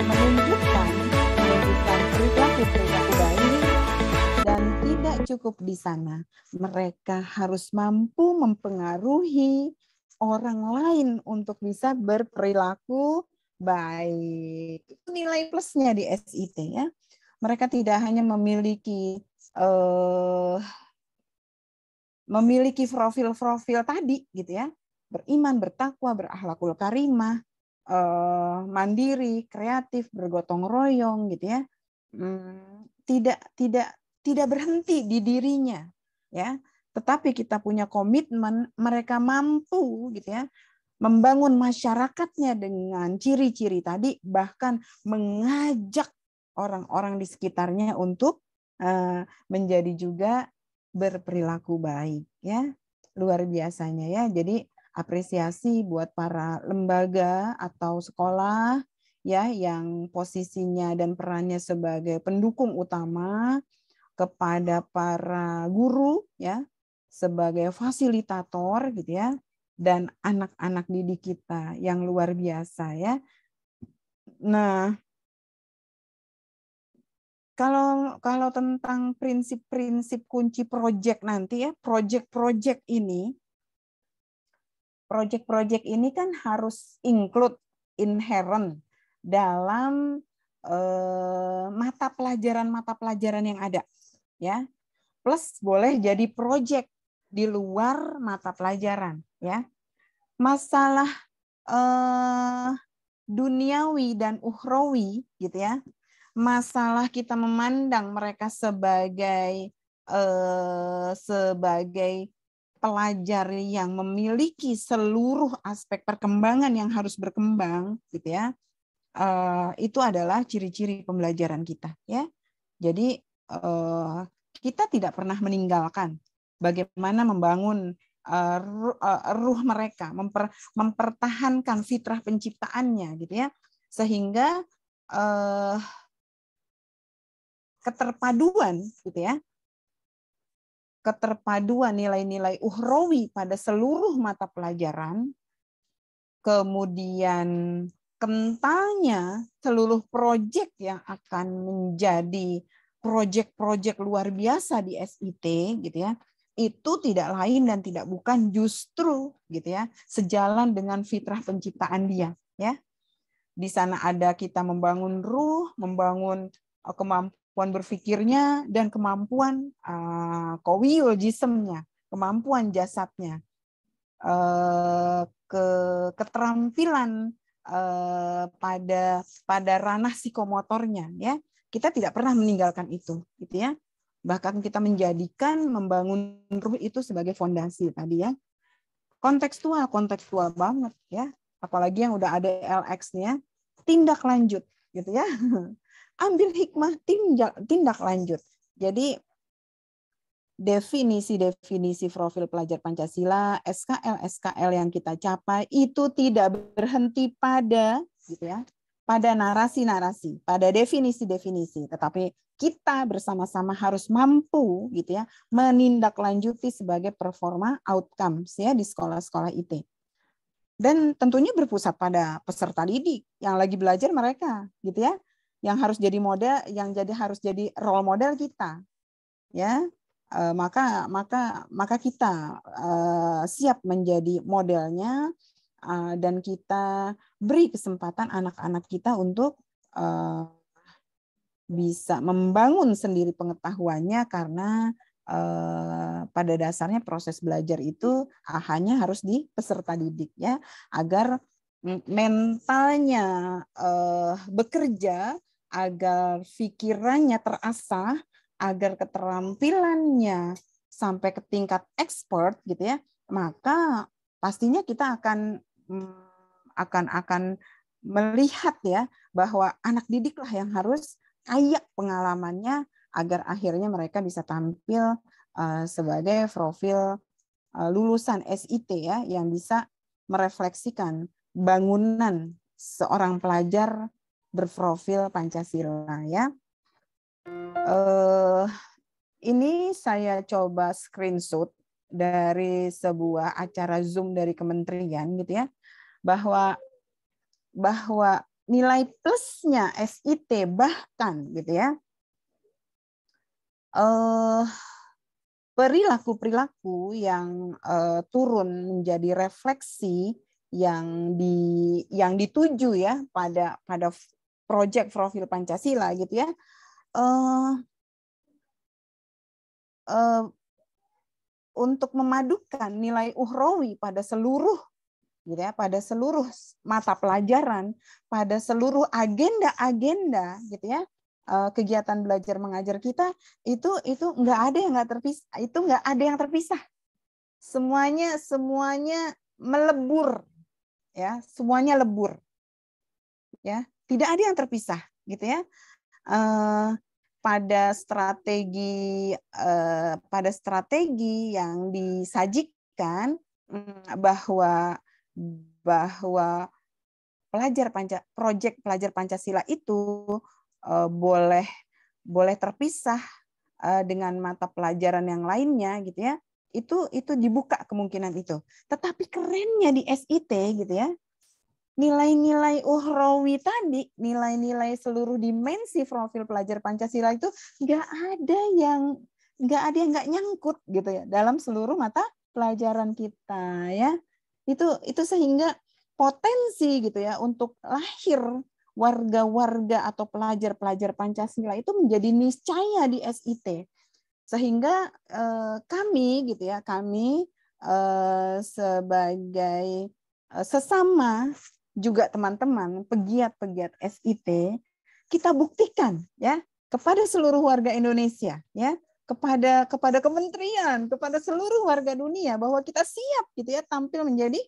menunjukkan perilaku baik, dan tidak cukup di sana. Mereka harus mampu mempengaruhi orang lain untuk bisa berperilaku baik. Itu nilai plusnya di SIT ya. Mereka tidak hanya memiliki profil-profil tadi gitu ya, beriman, bertakwa, berakhlakul karimah, mandiri, kreatif, bergotong royong gitu ya, tidak berhenti di dirinya ya, tetapi kita punya komitmen mereka mampu gitu ya membangun masyarakatnya dengan ciri-ciri tadi, bahkan mengajak orang-orang di sekitarnya untuk menjadi juga berperilaku baik ya, luar biasanya ya. Jadi apresiasi buat para lembaga atau sekolah ya yang posisinya dan perannya sebagai pendukung utama, kepada para guru ya sebagai fasilitator gitu ya, dan anak-anak didik kita yang luar biasa ya. Nah, Kalau tentang prinsip-prinsip kunci proyek nanti ya, proyek-proyek ini kan harus include, inherent dalam mata pelajaran yang ada ya. Plus boleh jadi proyek di luar mata pelajaran ya. Masalah duniawi dan ukhrawi gitu ya. Masalah kita memandang mereka sebagai pelajar yang memiliki seluruh aspek perkembangan yang harus berkembang gitu ya, itu adalah ciri-ciri pembelajaran kita ya. Jadi kita tidak pernah meninggalkan bagaimana membangun ruh mereka, mempertahankan fitrah penciptaannya gitu ya, sehingga keterpaduan gitu ya, keterpaduan nilai-nilai ukhrawi pada seluruh mata pelajaran, kemudian kentalnya seluruh proyek yang akan menjadi proyek-proyek luar biasa di SIT gitu ya, itu tidak lain dan tidak bukan justru gitu ya sejalan dengan fitrah penciptaan dia ya. Di sana ada kita membangun ruh, membangun kemampuan berpikirnya, dan kemampuan qawiyul jismnya, kemampuan jasadnya, keterampilan pada ranah psikomotornya ya. Kita tidak pernah meninggalkan itu gitu ya. Bahkan kita menjadikan membangun ruh itu sebagai fondasi tadi ya. Kontekstual banget ya. Apalagi yang udah ada LX-nya, tindak lanjut gitu ya. Ambil hikmah, tindak lanjut. Jadi definisi profil pelajar Pancasila, SKL yang kita capai itu tidak berhenti pada gitu ya, pada narasi-narasi, pada definisi-definisi, tetapi kita bersama-sama harus mampu gitu ya menindaklanjuti sebagai performa outcomes ya di sekolah-sekolah IT. Dan tentunya berpusat pada peserta didik yang lagi belajar mereka gitu ya, yang harus jadi model, yang harus jadi role model kita ya. Maka kita siap menjadi modelnya, dan kita beri kesempatan anak-anak kita untuk bisa membangun sendiri pengetahuannya, karena pada dasarnya proses belajar itu hanya harus di peserta didik ya, agar mentalnya bekerja, agar pikirannya terasah, agar keterampilannya sampai ke tingkat expert gitu ya, maka pastinya kita akan melihat ya bahwa anak didiklah yang harus kaya pengalamannya, agar akhirnya mereka bisa tampil sebagai profil lulusan SIT ya, yang bisa merefleksikan bangunan seorang pelajar berprofil Pancasila ya. Ini saya coba screenshot dari sebuah acara Zoom dari kementerian gitu ya, bahwa nilai plusnya SIT bahkan gitu ya, perilaku-perilaku yang turun menjadi refleksi yang dituju ya pada proyek profil Pancasila gitu ya, untuk memadukan nilai ukhrawi pada seluruh gitu ya, pada seluruh mata pelajaran, pada seluruh agenda-agenda gitu ya, kegiatan belajar mengajar kita itu nggak ada yang nggak terpisah, itu nggak ada yang terpisah, semuanya melebur ya, semuanya lebur ya, tidak ada yang terpisah gitu ya. Pada strategi yang disajikan bahwa proyek pelajar Pancasila itu boleh terpisah dengan mata pelajaran yang lainnya gitu ya, itu dibuka kemungkinan itu. Tetapi kerennya di SIT gitu ya, nilai-nilai ukhrawi tadi, nilai-nilai seluruh dimensi profil pelajar Pancasila itu nggak ada yang nggak nyangkut gitu ya dalam seluruh mata pelajaran kita ya. Itu sehingga potensi gitu ya untuk lahir warga-warga atau pelajar-pelajar Pancasila itu menjadi niscaya di SIT. Sehingga kami gitu ya, kami sebagai sesama juga teman-teman pegiat-pegiat SIT, kita buktikan ya kepada seluruh warga Indonesia ya, kepada kementerian, kepada seluruh warga dunia, bahwa kita siap gitu ya tampil menjadi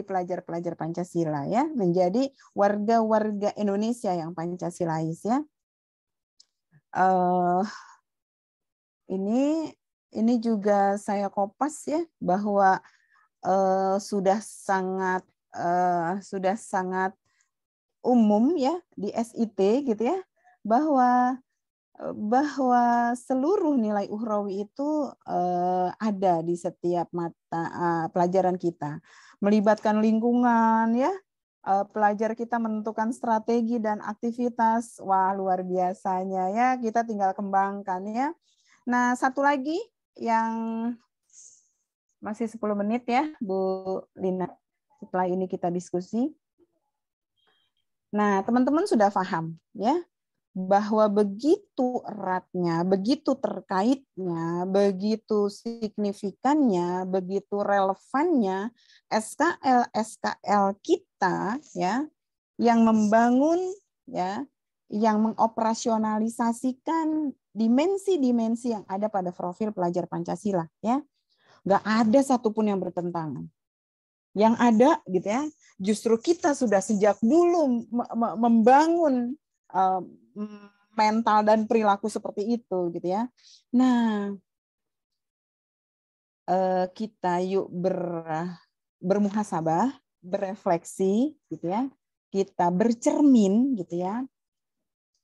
pelajar-pelajar Pancasila ya, menjadi warga-warga Indonesia yang Pancasilais ya. Ini juga saya kopas ya, bahwa sudah sangat umum ya di SIT gitu ya, bahwa seluruh nilai ukhrawi itu ada di setiap mata pelajaran kita, melibatkan lingkungan ya, pelajar kita menentukan strategi dan aktivitas, wah luar biasanya ya, kita tinggal kembangkan ya. Nah, satu lagi yang masih 10 menit ya Bu Lina, setelah ini kita diskusi. Nah, teman-teman sudah paham ya, bahwa begitu eratnya, begitu terkaitnya, begitu signifikannya, begitu relevannya SKL kita ya, yang membangun ya, yang mengoperasionalisasikan dimensi-dimensi yang ada pada profil pelajar Pancasila ya. Nggak ada satupun yang bertentangan. Yang ada gitu ya, justru kita sudah sejak dulu membangun mental dan perilaku seperti itu gitu ya. Nah, kita yuk bermuhasabah, berefleksi gitu ya. Kita bercermin gitu ya.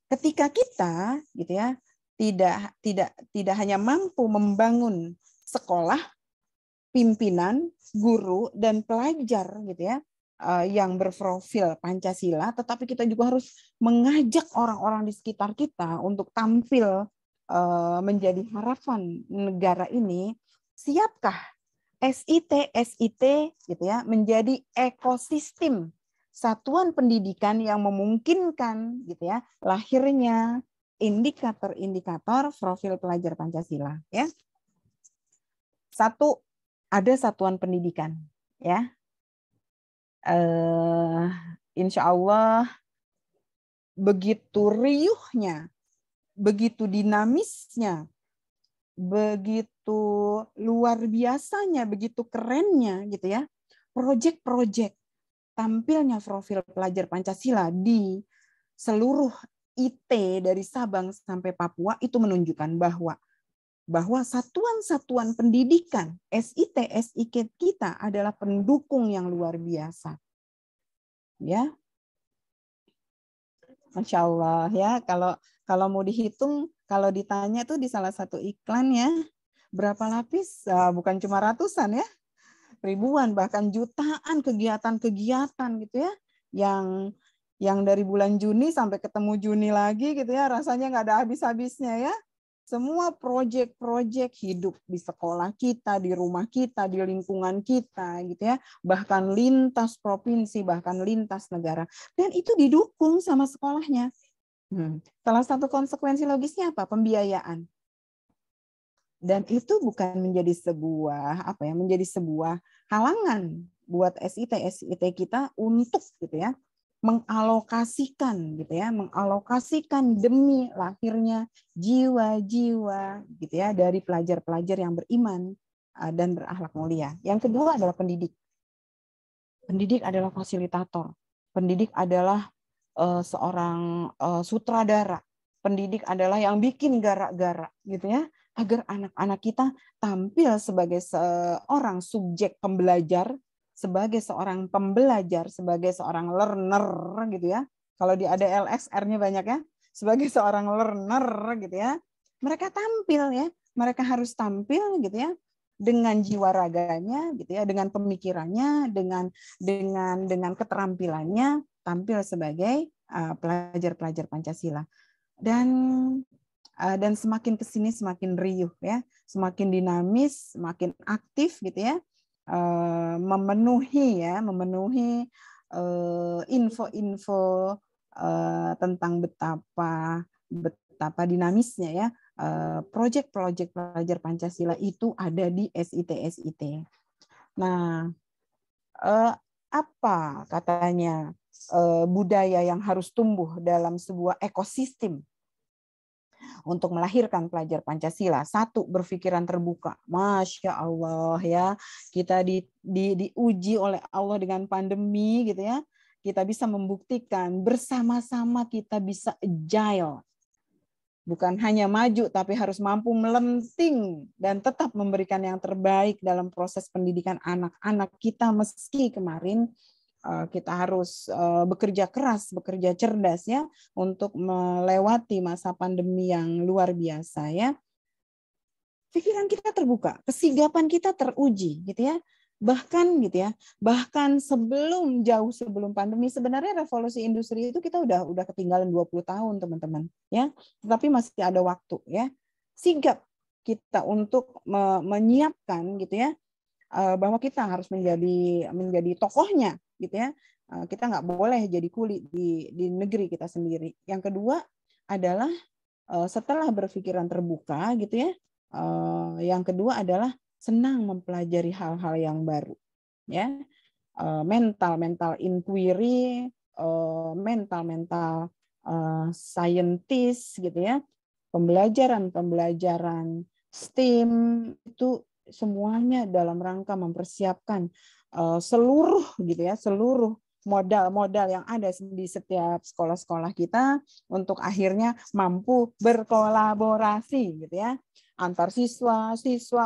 Ketika kita gitu ya tidak hanya mampu membangun sekolah, pimpinan, guru dan pelajar gitu ya, yang berprofil Pancasila, tetapi kita juga harus mengajak orang-orang di sekitar kita untuk tampil menjadi harapan negara ini. Siapkah SIT gitu ya menjadi ekosistem satuan pendidikan yang memungkinkan gitu ya lahirnya indikator-indikator profil pelajar Pancasila ya. Satu, ada satuan pendidikan ya. Insya Allah begitu riuhnya, begitu dinamisnya, begitu luar biasanya, begitu kerennya gitu ya. Proyek-proyek tampilnya profil pelajar Pancasila di seluruh IT dari Sabang sampai Papua itu menunjukkan bahwa satuan-satuan pendidikan SIT kita adalah pendukung yang luar biasa. Ya. Masya Allah ya, kalau mau dihitung, kalau ditanya tuh di salah satu iklan ya, berapa lapis? Bukan cuma ratusan ya, ribuan bahkan jutaan kegiatan-kegiatan gitu ya, yang dari bulan Juni sampai ketemu Juni lagi gitu ya, rasanya nggak ada habis-habisnya ya. Semua proyek-proyek hidup di sekolah kita, di rumah kita, di lingkungan kita gitu ya, bahkan lintas provinsi, bahkan lintas negara, dan itu didukung sama sekolahnya. Salah satu konsekuensi logisnya apa? Pembiayaan. Dan itu bukan menjadi sebuah halangan buat SIT kita untuk gitu ya mengalokasikan demi lahirnya jiwa-jiwa gitu ya dari pelajar-pelajar yang beriman dan berakhlak mulia. Yang kedua adalah pendidik. Pendidik adalah fasilitator. Pendidik adalah seorang sutradara. Pendidik adalah yang bikin gara-gara gitu ya, agar anak-anak kita tampil sebagai seorang subjek pembelajar, sebagai seorang pembelajar, sebagai seorang learner gitu ya. Kalau di ADLX R-nya banyak ya. Sebagai seorang learner gitu ya. Mereka tampil ya. Mereka harus tampil gitu ya dengan jiwa raganya gitu ya, dengan pemikirannya, dengan keterampilannya tampil sebagai pelajar-pelajar Pancasila. Dan semakin kesini semakin riuh ya, semakin dinamis, semakin aktif gitu ya. Memenuhi info-info tentang betapa dinamisnya ya proyek-proyek pelajar Pancasila itu ada di SIT. Nah, apa katanya budaya yang harus tumbuh dalam sebuah ekosistem untuk melahirkan pelajar Pancasila? Satu, berpikiran terbuka. Masya Allah ya, kita diuji oleh Allah dengan pandemi gitu ya. Kita bisa membuktikan bersama-sama kita bisa agile. Bukan hanya maju, tapi harus mampu melenting dan tetap memberikan yang terbaik dalam proses pendidikan anak-anak kita. Meski kemarin kita harus bekerja keras, bekerja cerdas ya untuk melewati masa pandemi yang luar biasa ya. Pikiran kita terbuka, kesigapan kita teruji gitu ya. Bahkan gitu ya, bahkan jauh sebelum pandemi, sebenarnya revolusi industri itu kita udah ketinggalan 20 tahun teman-teman ya. Tetapi masih ada waktu ya. Sigap kita untuk menyiapkan gitu ya, bahwa kita harus menjadi tokohnya gitu ya. Kita nggak boleh jadi kuli di negeri kita sendiri. Yang kedua adalah setelah berpikiran terbuka gitu ya, yang kedua adalah senang mempelajari hal-hal yang baru ya. Mental inquiry, mental scientist gitu ya. Pembelajaran STEAM itu semuanya dalam rangka mempersiapkan seluruh modal yang ada di setiap sekolah-sekolah kita untuk akhirnya mampu berkolaborasi gitu ya, antar siswa,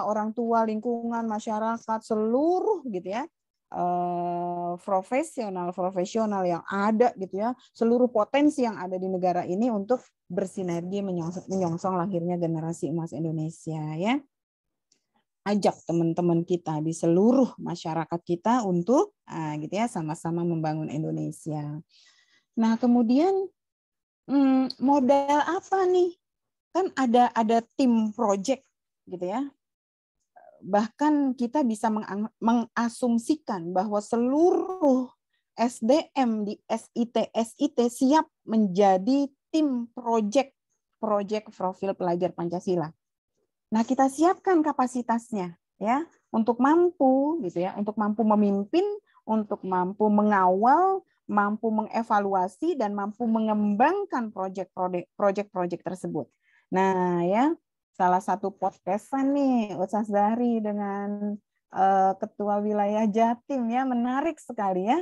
orang tua, lingkungan, masyarakat, seluruh gitu ya, profesional yang ada gitu ya, seluruh potensi yang ada di negara ini untuk bersinergi menyongsong lahirnya generasi emas Indonesia ya. Ajak teman-teman kita di seluruh masyarakat kita untuk gitu ya sama-sama membangun Indonesia. Nah, kemudian modal apa nih? Kan ada tim project gitu ya. bahkan kita bisa mengasumsikan bahwa seluruh SDM di SIT siap menjadi tim project profil pelajar Pancasila. Nah, kita siapkan kapasitasnya ya untuk mampu gitu ya, untuk mampu memimpin, untuk mampu mengawal, mampu mengevaluasi dan mampu mengembangkan proyek-proyek tersebut. Nah, ya, salah satu podcastan nih Ustaz Zahri dengan Ketua Wilayah Jatim ya, menarik sekali ya.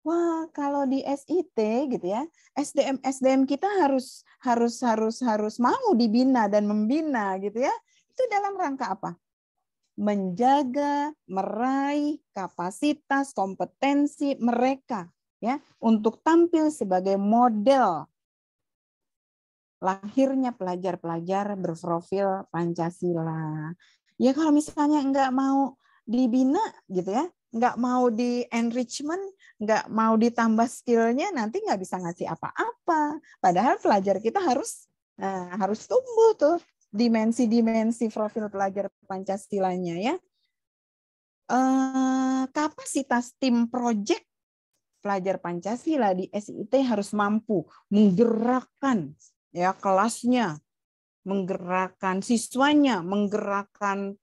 Wah, kalau di SIT gitu ya, SDM kita harus mau dibina dan membina gitu ya. Itu dalam rangka apa? Menjaga, meraih kapasitas, kompetensi mereka ya untuk tampil sebagai model lahirnya pelajar-pelajar berprofil Pancasila. Ya kalau misalnya nggak mau dibina gitu ya, nggak mau di enrichment, nggak mau ditambah skillnya, nanti nggak bisa ngasih apa-apa. Padahal pelajar kita harus tumbuh tuh dimensi-dimensi profil pelajar Pancasilanya ya. Kapasitas tim project pelajar Pancasila di SIT harus mampu menggerakkan ya kelasnya, menggerakkan siswanya, menggerakkan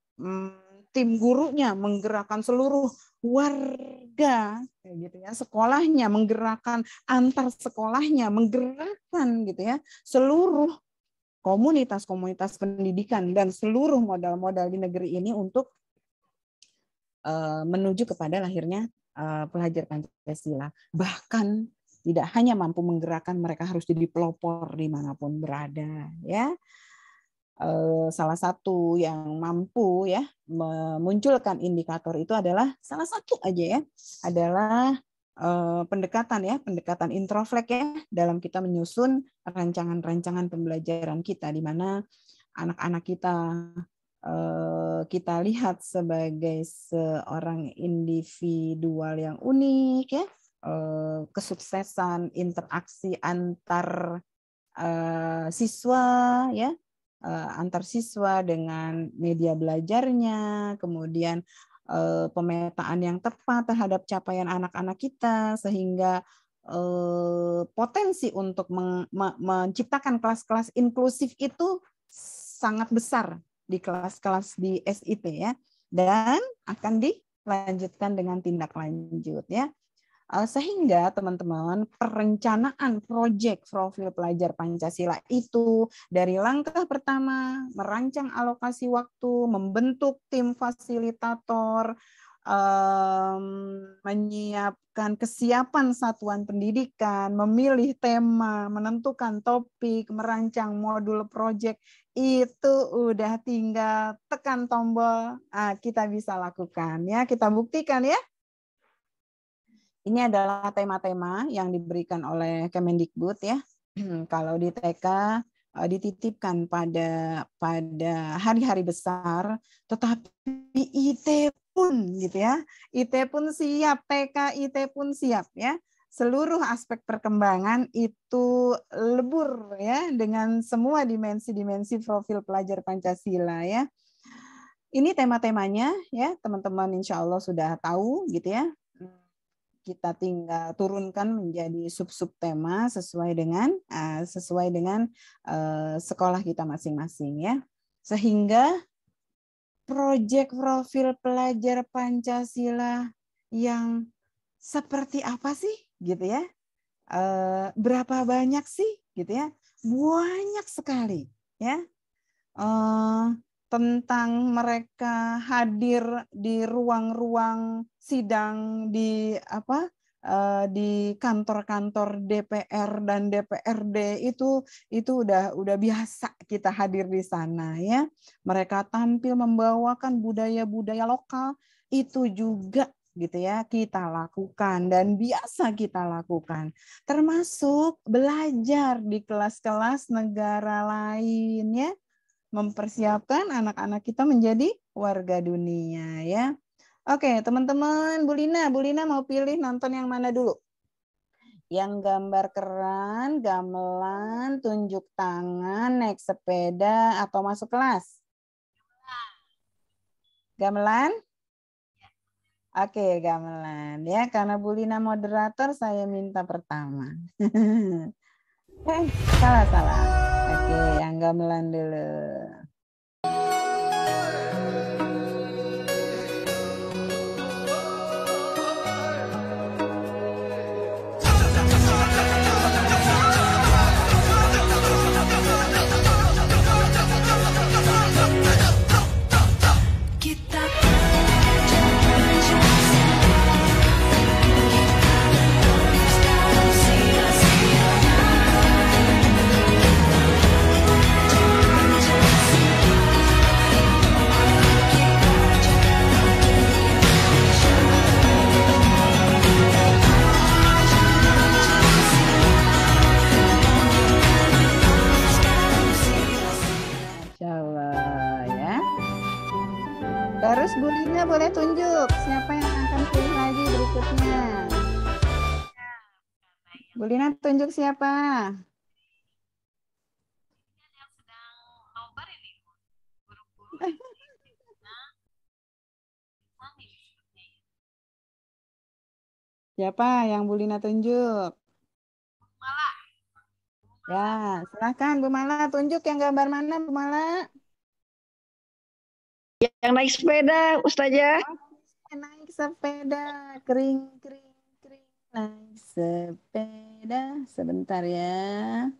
tim gurunya, menggerakkan seluruh warga kayak gitu ya, sekolahnya, menggerakkan antar sekolahnya, menggerakkan gitu ya seluruh komunitas-komunitas pendidikan dan seluruh modal-modal di negeri ini untuk menuju kepada lahirnya pelajar Pancasila. Bahkan tidak hanya mampu menggerakkan, mereka harus jadi pelopor dimanapun berada ya. Salah satu yang mampu ya memunculkan indikator itu adalah salah satu aja ya, adalah pendekatan introflek ya dalam kita menyusun rancangan-rancangan pembelajaran kita, di mana anak-anak kita lihat sebagai seorang individual yang unik ya, kesuksesan interaksi antar siswa ya, antar siswa dengan media belajarnya, kemudian pemetaan yang tepat terhadap capaian anak-anak kita, sehingga potensi untuk menciptakan kelas-kelas inklusif itu sangat besar di kelas-kelas di SIT ya, dan akan dilanjutkan dengan tindak lanjut ya. Sehingga teman-teman, perencanaan proyek profil pelajar Pancasila itu dari langkah pertama merancang alokasi waktu, membentuk tim fasilitator, menyiapkan kesiapan satuan pendidikan, memilih tema, menentukan topik, merancang modul proyek, itu udah tinggal tekan tombol, kita bisa lakukan ya, kita buktikan ya. Ini adalah tema-tema yang diberikan oleh Kemendikbud ya. Kalau di TK dititipkan pada hari-hari besar, tetapi IT pun gitu ya. IT pun siap, TK IT pun siap ya. Seluruh aspek perkembangan itu lebur ya dengan semua dimensi-dimensi profil pelajar Pancasila ya. Ini tema-temanya ya, teman-teman insya Allah sudah tahu gitu ya. Kita tinggal turunkan menjadi sub-sub tema sesuai dengan sekolah kita masing-masing ya. Sehingga proyek profil pelajar Pancasila yang seperti apa sih gitu ya? Berapa banyak sih gitu ya? Banyak sekali ya. Tentang mereka hadir di ruang-ruang sidang di kantor-kantor DPR dan DPRD itu udah biasa kita hadir di sana ya. Mereka tampil membawakan budaya-budaya lokal, itu juga gitu ya kita lakukan dan biasa kita lakukan, termasuk belajar di kelas-kelas negara lain ya, mempersiapkan anak-anak kita menjadi warga dunia ya. Oke, teman-teman, Bu Lina mau pilih nonton yang mana dulu? Yang gambar keran, gamelan, tunjuk tangan, naik sepeda, atau masuk kelas? Gamelan? Oke, gamelan ya. Karena Bu Lina moderator, saya minta pertama. Salah. Oke, yang gamelan dulu. Terus Bu Lina boleh tunjuk siapa yang akan pilih lagi berikutnya. Bu Lina tunjuk siapa? Siapa yang Bu Lina tunjuk? Ya, silahkan Bu Mala tunjuk yang gambar mana Bu Mala?
Yang naik sepeda, Ustazah.
Naik sepeda, kering, naik sepeda. Sebentar ya.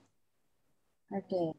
Oke.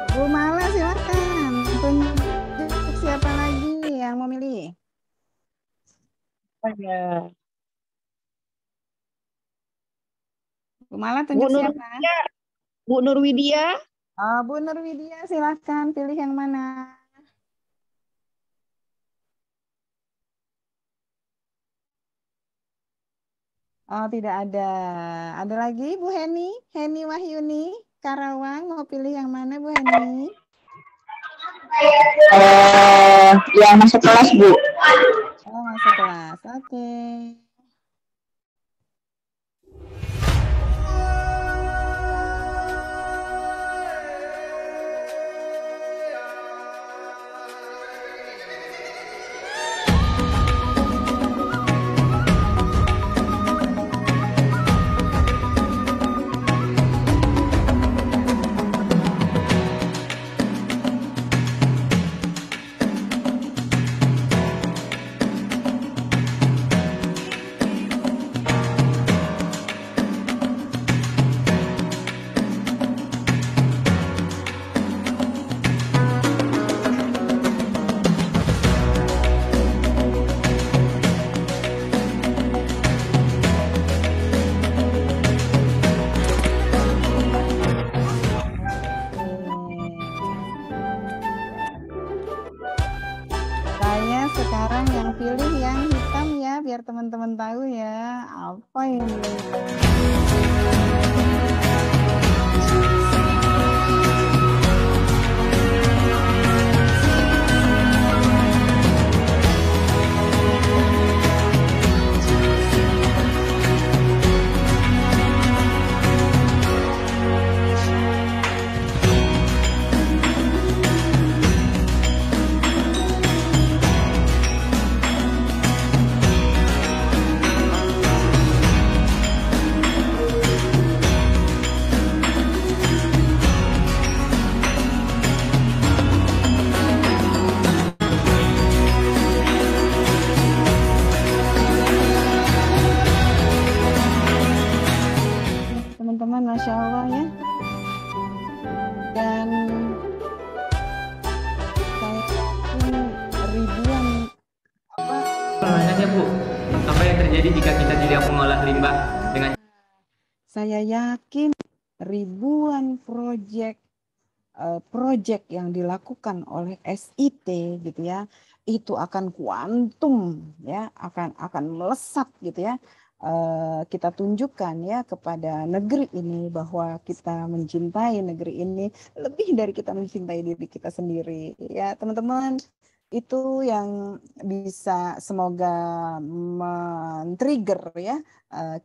Bu Mala silakan tunjuk siapa lagi yang mau milih. Bu Mala tunjuk siapa?
Bu Nurwidia.
Oh, Bu Nurwidia silakan pilih yang mana. Oh, tidak ada. Ada lagi Bu Heni? Heni Wahyuni, Karawang. Mau pilih yang mana Bu Heni?
Yang masuk kelas, Bu.
Oh, masuk kelas. Oke. Sekarang yang pilih yang hitam ya, biar teman-teman tahu ya apa ini.
dampaknya, Bu? Apa yang terjadi jika kita tidak mengolah limbah dengan...
Saya yakin ribuan proyek yang dilakukan oleh SIT gitu ya, itu akan kuantum ya, akan melesat gitu ya. Kita tunjukkan ya kepada negeri ini bahwa kita mencintai negeri ini lebih dari kita mencintai diri kita sendiri ya, teman-teman. Itu yang bisa semoga men-trigger ya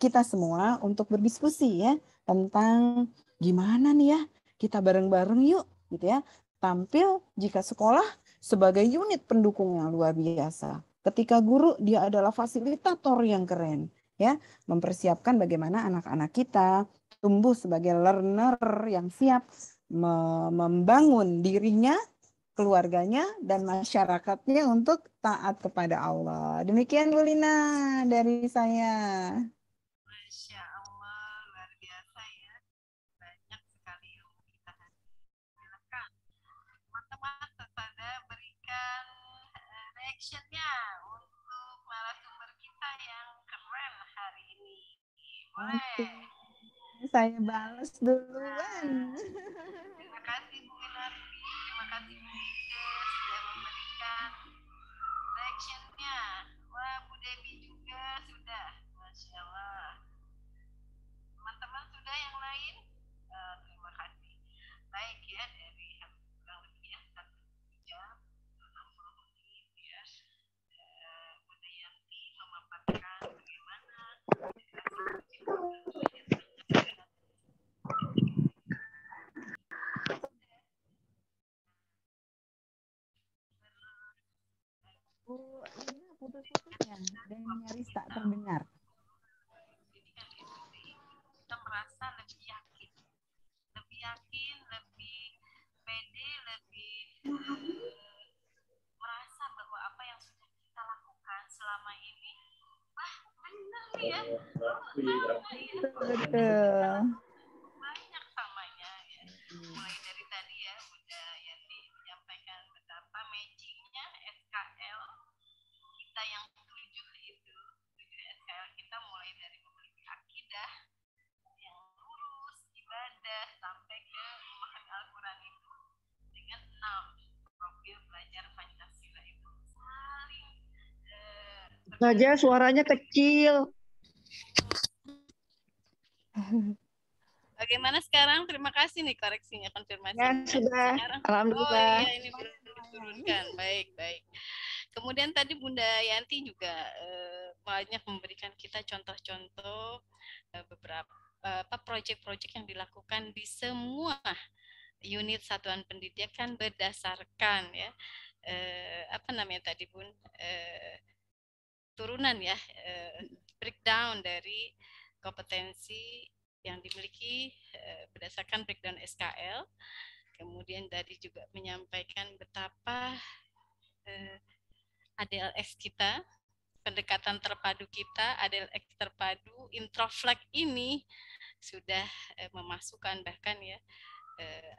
kita semua untuk berdiskusi ya tentang gimana nih ya kita bareng-bareng yuk gitu ya, tampil jika sekolah sebagai unit pendukung yang luar biasa. Ketika guru dia adalah fasilitator yang keren ya, mempersiapkan bagaimana anak-anak kita tumbuh sebagai learner yang siap membangun dirinya, keluarganya, dan masyarakatnya untuk taat kepada Allah. Demikian Bu Lina dari saya.
Masya Allah, luar biasa ya. Banyak sekali yang kita silakan. Teman-teman kepada berikan reaction-nya untuk narasumber kita yang keren hari ini. Boleh?
Saya balas duluan.
Terima kasih Bu Winarti, terima kasih Bu Ide sudah memberikan reaction-nya. Wah, Bu Devi juga sudah. Masya Allah. Teman-teman sudah yang lain? Terima kasih. Baik ya, dari kurang lebih ya 1 jam 60 menit ya. Bunda Yanti memaparkan bagaimana
Bu Lina putus-putus ya dan nyaris tak terdengar.
Kita merasa lebih yakin, lebih pede, lebih merasa bahwa apa yang sudah kita lakukan selama ini, benar ya,
Betul.
banyak samanya ya. Mulai dari tadi ya Bunda Yanti menyampaikan betapa magic-nya SKL kita yang 7 itu, 7 SKL kita mulai dari memiliki akidah yang lurus, ibadah, sampai ke memahami Al-Quran itu dengan 6 profil belajar Pancasila itu saling
Saja suaranya kecil.
Bagaimana sekarang? Terima kasih nih koreksinya, konfirmasi.
Ya, sudah.
Sekarang,
Alhamdulillah.
Oh iya, ini belum diturunkan. Baik. Kemudian tadi Bunda Yanti juga banyak memberikan kita contoh-contoh beberapa proyek-proyek yang dilakukan di semua unit satuan pendidikan berdasarkan ya apa namanya tadi Bun, turunan ya, breakdown dari kompetensi yang dimiliki berdasarkan breakdown SKL. Kemudian tadi juga menyampaikan betapa ADLX kita, pendekatan terpadu kita, ADLX terpadu, Introflex ini sudah memasukkan bahkan ya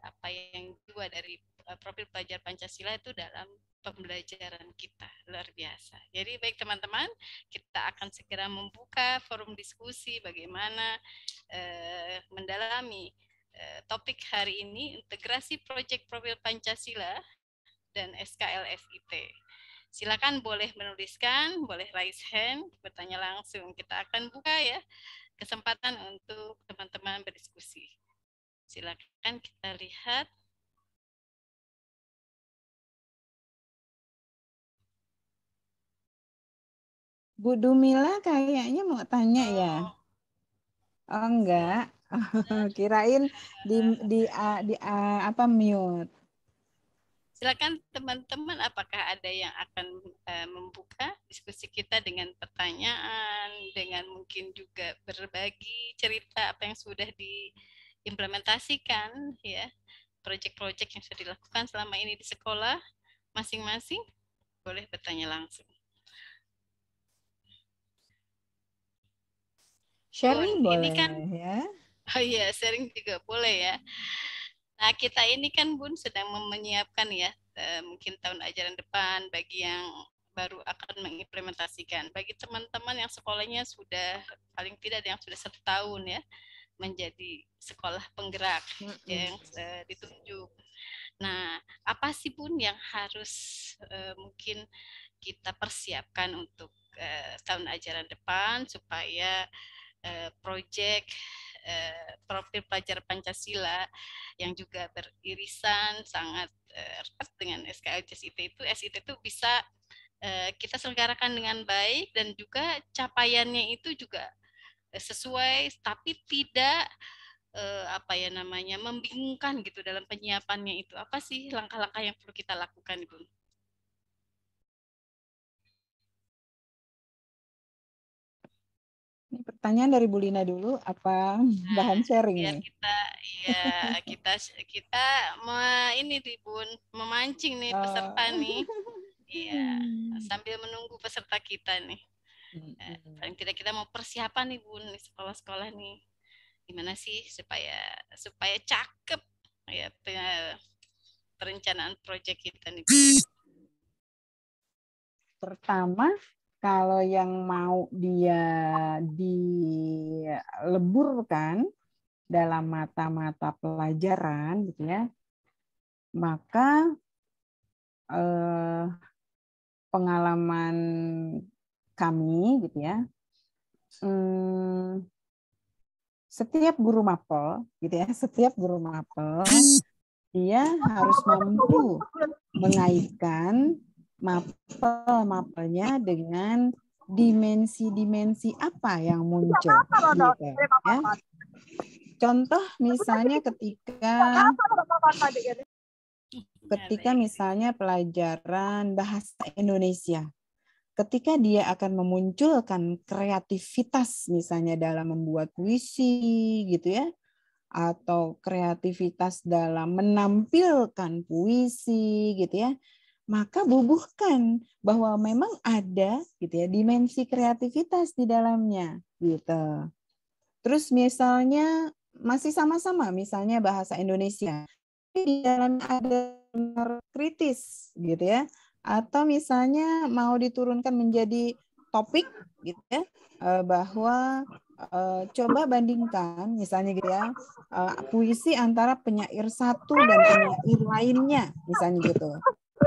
apa yang juga dari profil pelajar Pancasila itu dalam pembelajaran kita. Luar biasa. Jadi baik teman-teman, kita akan segera membuka forum diskusi bagaimana mendalami topik hari ini, integrasi proyek profil Pancasila dan SKL SIT. Silakan boleh menuliskan, boleh raise hand, bertanya langsung. Kita akan buka ya kesempatan untuk teman-teman berdiskusi. Silakan kita lihat.
Bu Dumila kayaknya mau tanya ya. Oh enggak. Kirain di apa mute.
Silakan teman-teman, apakah ada yang akan membuka diskusi kita dengan pertanyaan, dengan mungkin juga berbagi cerita apa yang sudah diimplementasikan ya, proyek-proyek yang sudah dilakukan selama ini di sekolah masing-masing, boleh bertanya langsung.
Sharing boleh
ini kan,
ya.
Oh iya, sharing juga boleh ya. Nah, kita ini kan Bun sedang menyiapkan ya, mungkin tahun ajaran depan bagi yang baru akan mengimplementasikan. Bagi teman-teman yang sekolahnya sudah paling tidak yang sudah 1 tahun ya menjadi sekolah penggerak yang ditunjuk. Nah, apa sih Bun yang harus mungkin kita persiapkan untuk tahun ajaran depan supaya proyek profil pelajar Pancasila yang juga beririsan sangat erat dengan SKJ SIT itu bisa kita selenggarakan dengan baik dan juga capaiannya itu juga sesuai tapi tidak membingungkan gitu dalam penyiapannya itu. Apa sih langkah-langkah yang perlu kita lakukan, Ibu?
Ini pertanyaan dari Bu Lina dulu, apa bahan sharing
biar
nih?
Kita ini nih Bun, memancing nih peserta nih. Iya, sambil menunggu peserta kita nih. Paling tidak kita mau persiapan nih Bun di sekolah-sekolah nih. Gimana sih supaya cakep ya perencanaan proyek kita nih.
Pertama, kalau yang mau dia dileburkan dalam mata-mata pelajaran gitu ya, maka pengalaman kami gitu ya, setiap guru mapel gitu ya, dia harus mampu mengaitkan mapelnya dengan dimensi-dimensi apa yang muncul gitu ya. Contoh misalnya ketika misalnya pelajaran bahasa Indonesia, ketika dia akan memunculkan kreativitas misalnya dalam membuat puisi gitu ya, atau kreativitas dalam menampilkan puisi gitu ya, maka bubuhkan bahwa memang ada gitu ya dimensi kreativitas di dalamnya gitu. Terus misalnya masih sama-sama misalnya bahasa Indonesia, di dalam ada kritis gitu ya, atau misalnya mau diturunkan menjadi topik gitu ya, bahwa coba bandingkan misalnya gitu ya, puisi antara penyair satu dan penyair lainnya misalnya gitu.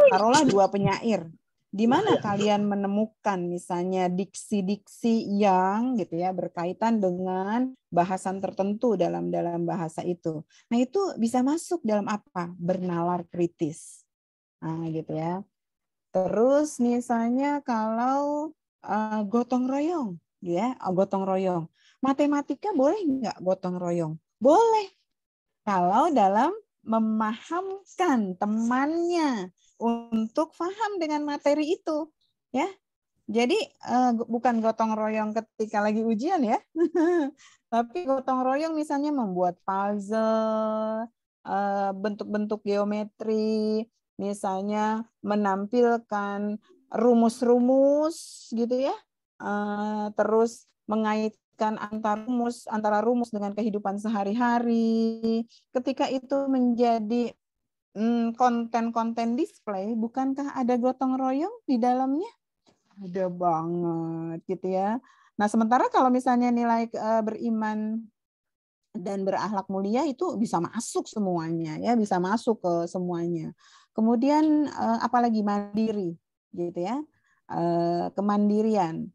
Taruhlah 2 penyair. Di mana kalian menemukan misalnya diksi-diksi yang gitu ya berkaitan dengan bahasan tertentu dalam bahasa itu. Nah, itu bisa masuk dalam apa? Bernalar kritis. Nah, gitu ya. Terus misalnya kalau gotong royong, ya, gotong royong. Matematika boleh nggak gotong royong? Boleh. Kalau dalam memahamkan temannya untuk paham dengan materi itu, ya. Jadi bukan gotong royong ketika lagi ujian ya, tapi gotong royong misalnya membuat puzzle, bentuk-bentuk geometri, misalnya menampilkan rumus-rumus gitu ya, terus mengaitkan antara rumus dengan kehidupan sehari-hari. Ketika itu menjadi konten-konten display, bukankah ada gotong royong di dalamnya? Ada banget gitu ya. Nah, sementara kalau misalnya nilai beriman dan berakhlak mulia itu bisa masuk semuanya ya, bisa masuk ke semuanya. Kemudian apalagi mandiri gitu ya. Kemandirian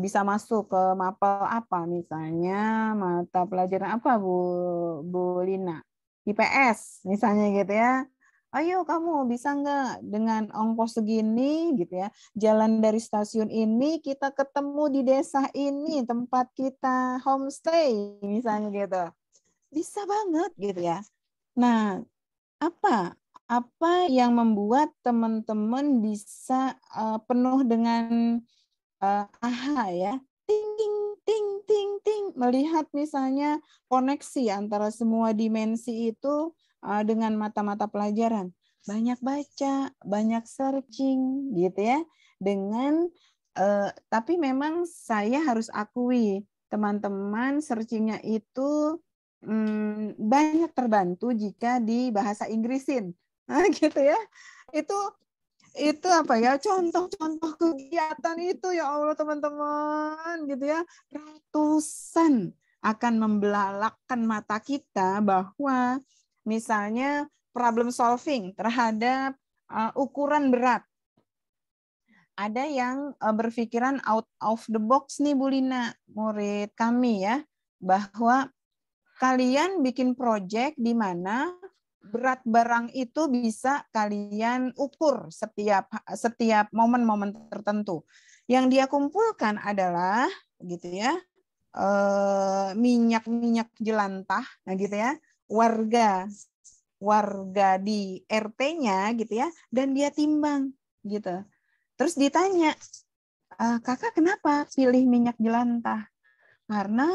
bisa masuk ke mapel apa misalnya, mata pelajaran apa Bu Lina? IPS misalnya gitu ya. Ayo kamu bisa nggak dengan ongkos segini gitu ya, jalan dari stasiun ini kita ketemu di desa ini tempat kita homestay misalnya gitu. Bisa banget gitu ya. Nah, apa yang membuat teman-teman bisa penuh dengan aha ya, ting ting ting ting melihat misalnya koneksi antara semua dimensi itu dengan mata-mata pelajaran. Banyak baca, banyak searching gitu ya. Dengan tapi memang saya harus akui teman-teman searchingnya itu banyak terbantu jika di bahasa Inggrisin. Nah, gitu ya. itu apa ya, contoh-contoh kegiatan itu ya Allah teman-teman gitu ya, ratusan akan membelalakkan mata kita bahwa misalnya problem solving terhadap ukuran berat. Ada yang berpikiran out of the box nih Bu Lina, murid kami ya, bahwa kalian bikin project di mana berat barang itu bisa kalian ukur setiap momen-momen tertentu. Yang dia kumpulkan adalah gitu ya, minyak-minyak jelantah, nah gitu ya, warga di RT-nya gitu ya, dan dia timbang gitu. Terus ditanya, kakak kenapa pilih minyak jelantah? Karena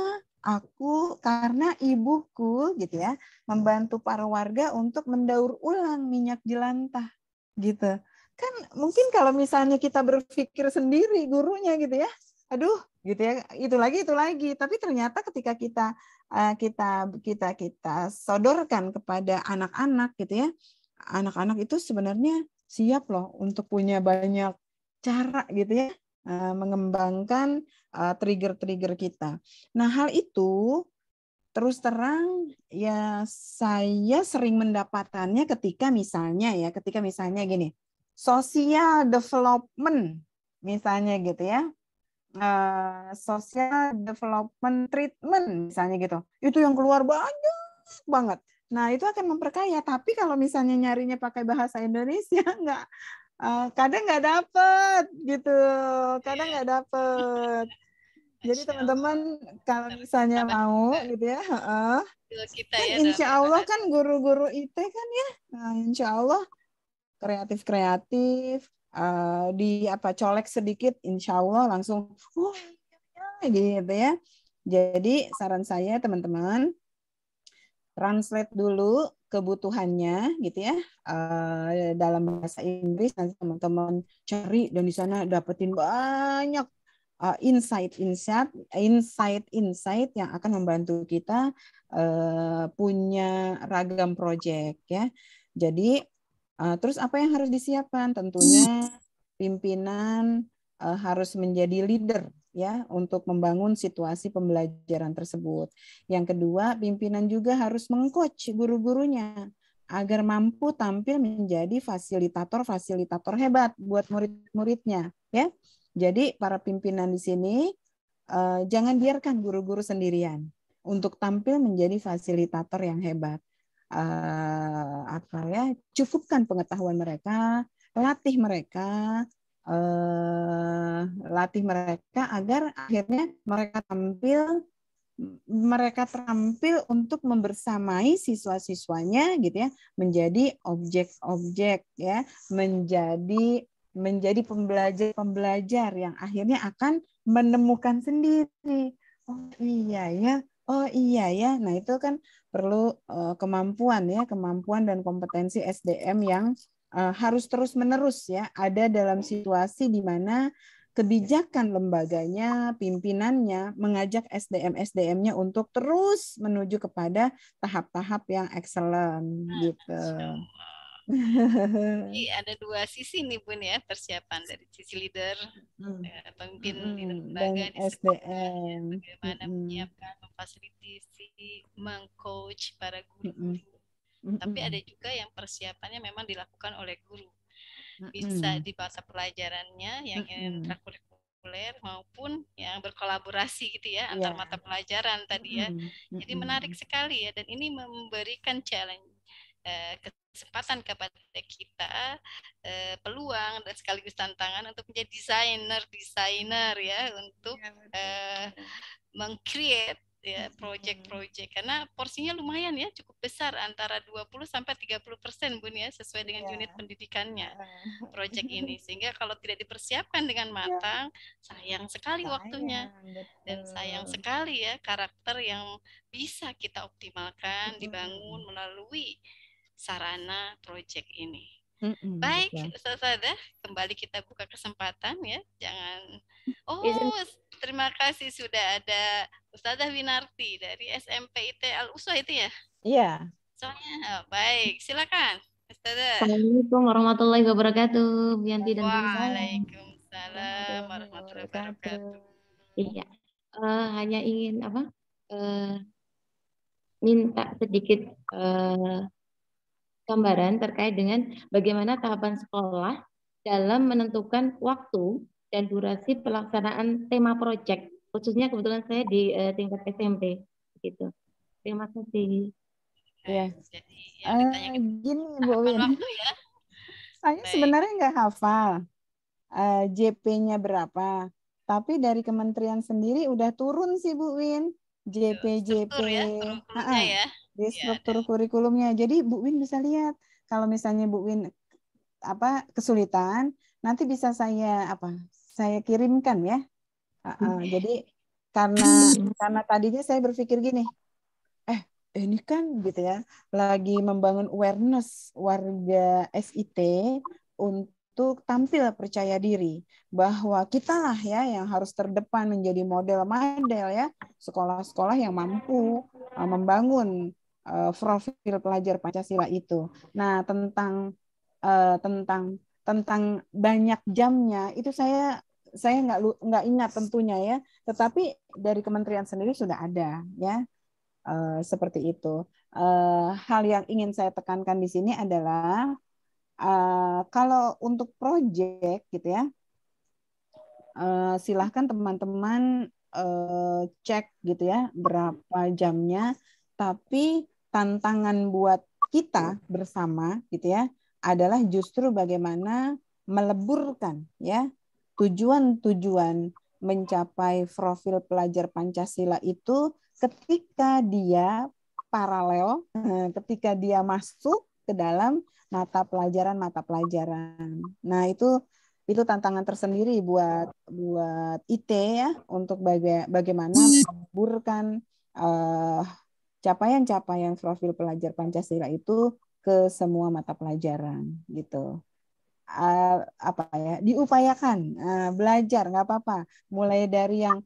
ibuku gitu ya membantu para warga untuk mendaur ulang minyak jelantah gitu. Kan mungkin kalau misalnya kita berpikir sendiri gurunya gitu ya, aduh gitu ya, itu lagi. Tapi ternyata ketika kita sodorkan kepada anak-anak gitu ya, anak-anak itu sebenarnya siap loh untuk punya banyak cara gitu ya, mengembangkan trigger-trigger kita. Nah, hal itu terus terang ya saya sering mendapatkannya ketika misalnya gini, social development misalnya gitu ya, social development treatment misalnya gitu, itu yang keluar banyak banget. Nah, itu akan memperkaya. Tapi kalau misalnya nyarinya pakai bahasa Indonesia kadang nggak dapet gitu, Jadi teman-teman kalau misalnya mau gitu ya, kan insya Allah kan guru-guru IT kan ya, nah, insya Allah kreatif colek sedikit, insya Allah langsung gitu ya. Jadi saran saya teman-teman, translate dulu kebutuhannya gitu ya, dalam bahasa Inggris, nanti teman-teman cari dan di sana dapetin banyak insight yang akan membantu kita punya ragam project ya. Jadi terus apa yang harus disiapkan? Tentunya pimpinan harus menjadi leader ya untuk membangun situasi pembelajaran tersebut. Yang kedua, pimpinan juga harus mengcoach guru-gurunya agar mampu tampil menjadi fasilitator hebat buat murid-muridnya ya. Jadi para pimpinan di sini jangan biarkan guru-guru sendirian untuk tampil menjadi fasilitator yang hebat. Cukupkan pengetahuan mereka, latih mereka agar akhirnya mereka terampil untuk membersamai siswa-siswanya gitu ya, menjadi objek-objek ya, menjadi pembelajar yang akhirnya akan menemukan sendiri. Oh iya ya. Nah, itu kan perlu kemampuan dan kompetensi SDM yang harus terus-menerus ya ada dalam situasi di mana kebijakan lembaganya, pimpinannya mengajak SDM-nya untuk terus menuju kepada tahap-tahap yang excellent gitu.
Jadi ada dua sisi nih Bun ya, persiapan dari sisi leader, pemimpin di lembaga, di
SDM,
bagaimana menyiapkan, memfasilitasi, mengcoach para guru. Tapi ada juga yang persiapannya memang dilakukan oleh guru. Bisa di mata pelajarannya yang intrakurikuler maupun yang berkolaborasi gitu ya antar mata pelajaran tadi ya. Jadi menarik sekali ya, dan ini memberikan challenge, kesempatan kepada kita, peluang dan sekaligus tantangan untuk menjadi desainer ya, untuk meng-create ya project-project, karena porsinya lumayan ya, cukup besar, antara 20-30% Bun ya, sesuai dengan unit pendidikannya project ini, sehingga kalau tidak dipersiapkan dengan matang, sayang sekali waktunya, dan sayang sekali ya karakter yang bisa kita optimalkan dibangun melalui sarana project ini. Baik, Ustazah, kembali kita buka kesempatan ya. Jangan. Terima kasih sudah ada Ustazah Winarti dari SMP IT Al Uswah itu ya?
Iya.
Soalnya baik, silakan Ustazah.
Assalamualaikum warahmatullahi wabarakatuh. Bu Yanti dan Bu Lina.
Waalaikumsalam warahmatullahi wabarakatuh.
Iya, hanya ingin minta sedikit gambaran terkait dengan bagaimana tahapan sekolah dalam menentukan waktu dan durasi pelaksanaan tema proyek, khususnya kebetulan saya di tingkat SMP, gitu. Terima kasih.
Ya.
Jadi yang ditanya
Gini Bu Win,
waktu ya.
saya sebenarnya nggak hafal JP-nya berapa, tapi dari kementerian sendiri udah turun sih Bu Win, JP
ya,
di struktur kurikulumnya. Jadi Bu Win bisa lihat kalau misalnya Bu Win kesulitan, nanti bisa saya kirimkan ya. Jadi karena tadinya saya berpikir gini, ini kan gitu ya, lagi membangun awareness warga SIT untuk tampil percaya diri bahwa kitalah ya yang harus terdepan menjadi model-model ya sekolah-sekolah yang mampu membangun profil pelajar Pancasila itu. Nah, tentang banyak jamnya itu saya nggak ingat tentunya ya, tetapi dari kementerian sendiri sudah ada ya. Seperti itu. Hal yang ingin saya tekankan di sini adalah kalau untuk proyek gitu ya, silahkan teman-teman cek gitu ya berapa jamnya. Tapi tantangan buat kita bersama gitu ya adalah justru bagaimana meleburkan ya tujuan-tujuan mencapai profil pelajar Pancasila itu ketika dia paralel, ketika dia masuk ke dalam mata pelajaran. Nah, itu tantangan tersendiri buat IT ya untuk bagaimana meleburkan capaian-capaian profil pelajar Pancasila itu ke semua mata pelajaran gitu. Diupayakan belajar nggak apa-apa, mulai dari yang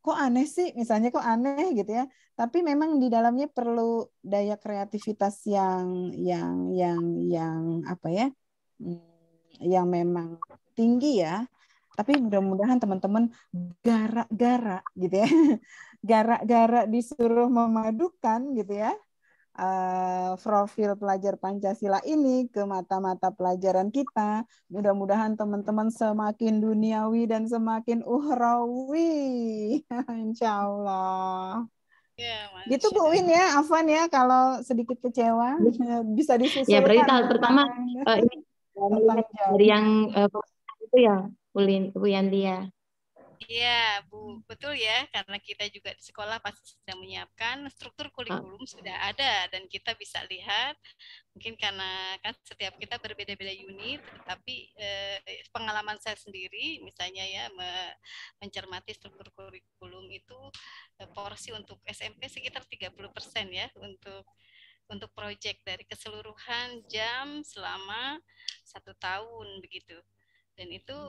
kok aneh sih, misalnya kok aneh gitu ya, tapi memang di dalamnya perlu daya kreativitas yang yang memang tinggi ya. Tapi mudah-mudahan teman-teman gara-gara gitu ya, gara-gara disuruh memadukan gitu ya profil pelajar Pancasila ini ke mata-mata pelajaran kita. Mudah-mudahan teman-teman semakin duniawi dan semakin uhrawi. Insya Allah.
Ya,
gitu Bu Win ya, Afwan ya, kalau sedikit kecewa bisa disusulkan.
Ya, berarti tahap pertama ini dari yang itu ya Bu Yanti ya.
Iya, Bu, betul ya, karena kita juga di sekolah pasti sedang menyiapkan struktur kurikulum sudah ada dan kita bisa lihat, mungkin karena kan setiap kita berbeda-beda unit, tetapi pengalaman saya sendiri misalnya ya mencermati struktur kurikulum itu porsi untuk SMP sekitar 30% ya untuk proyek dari keseluruhan jam selama 1 tahun begitu. Dan itu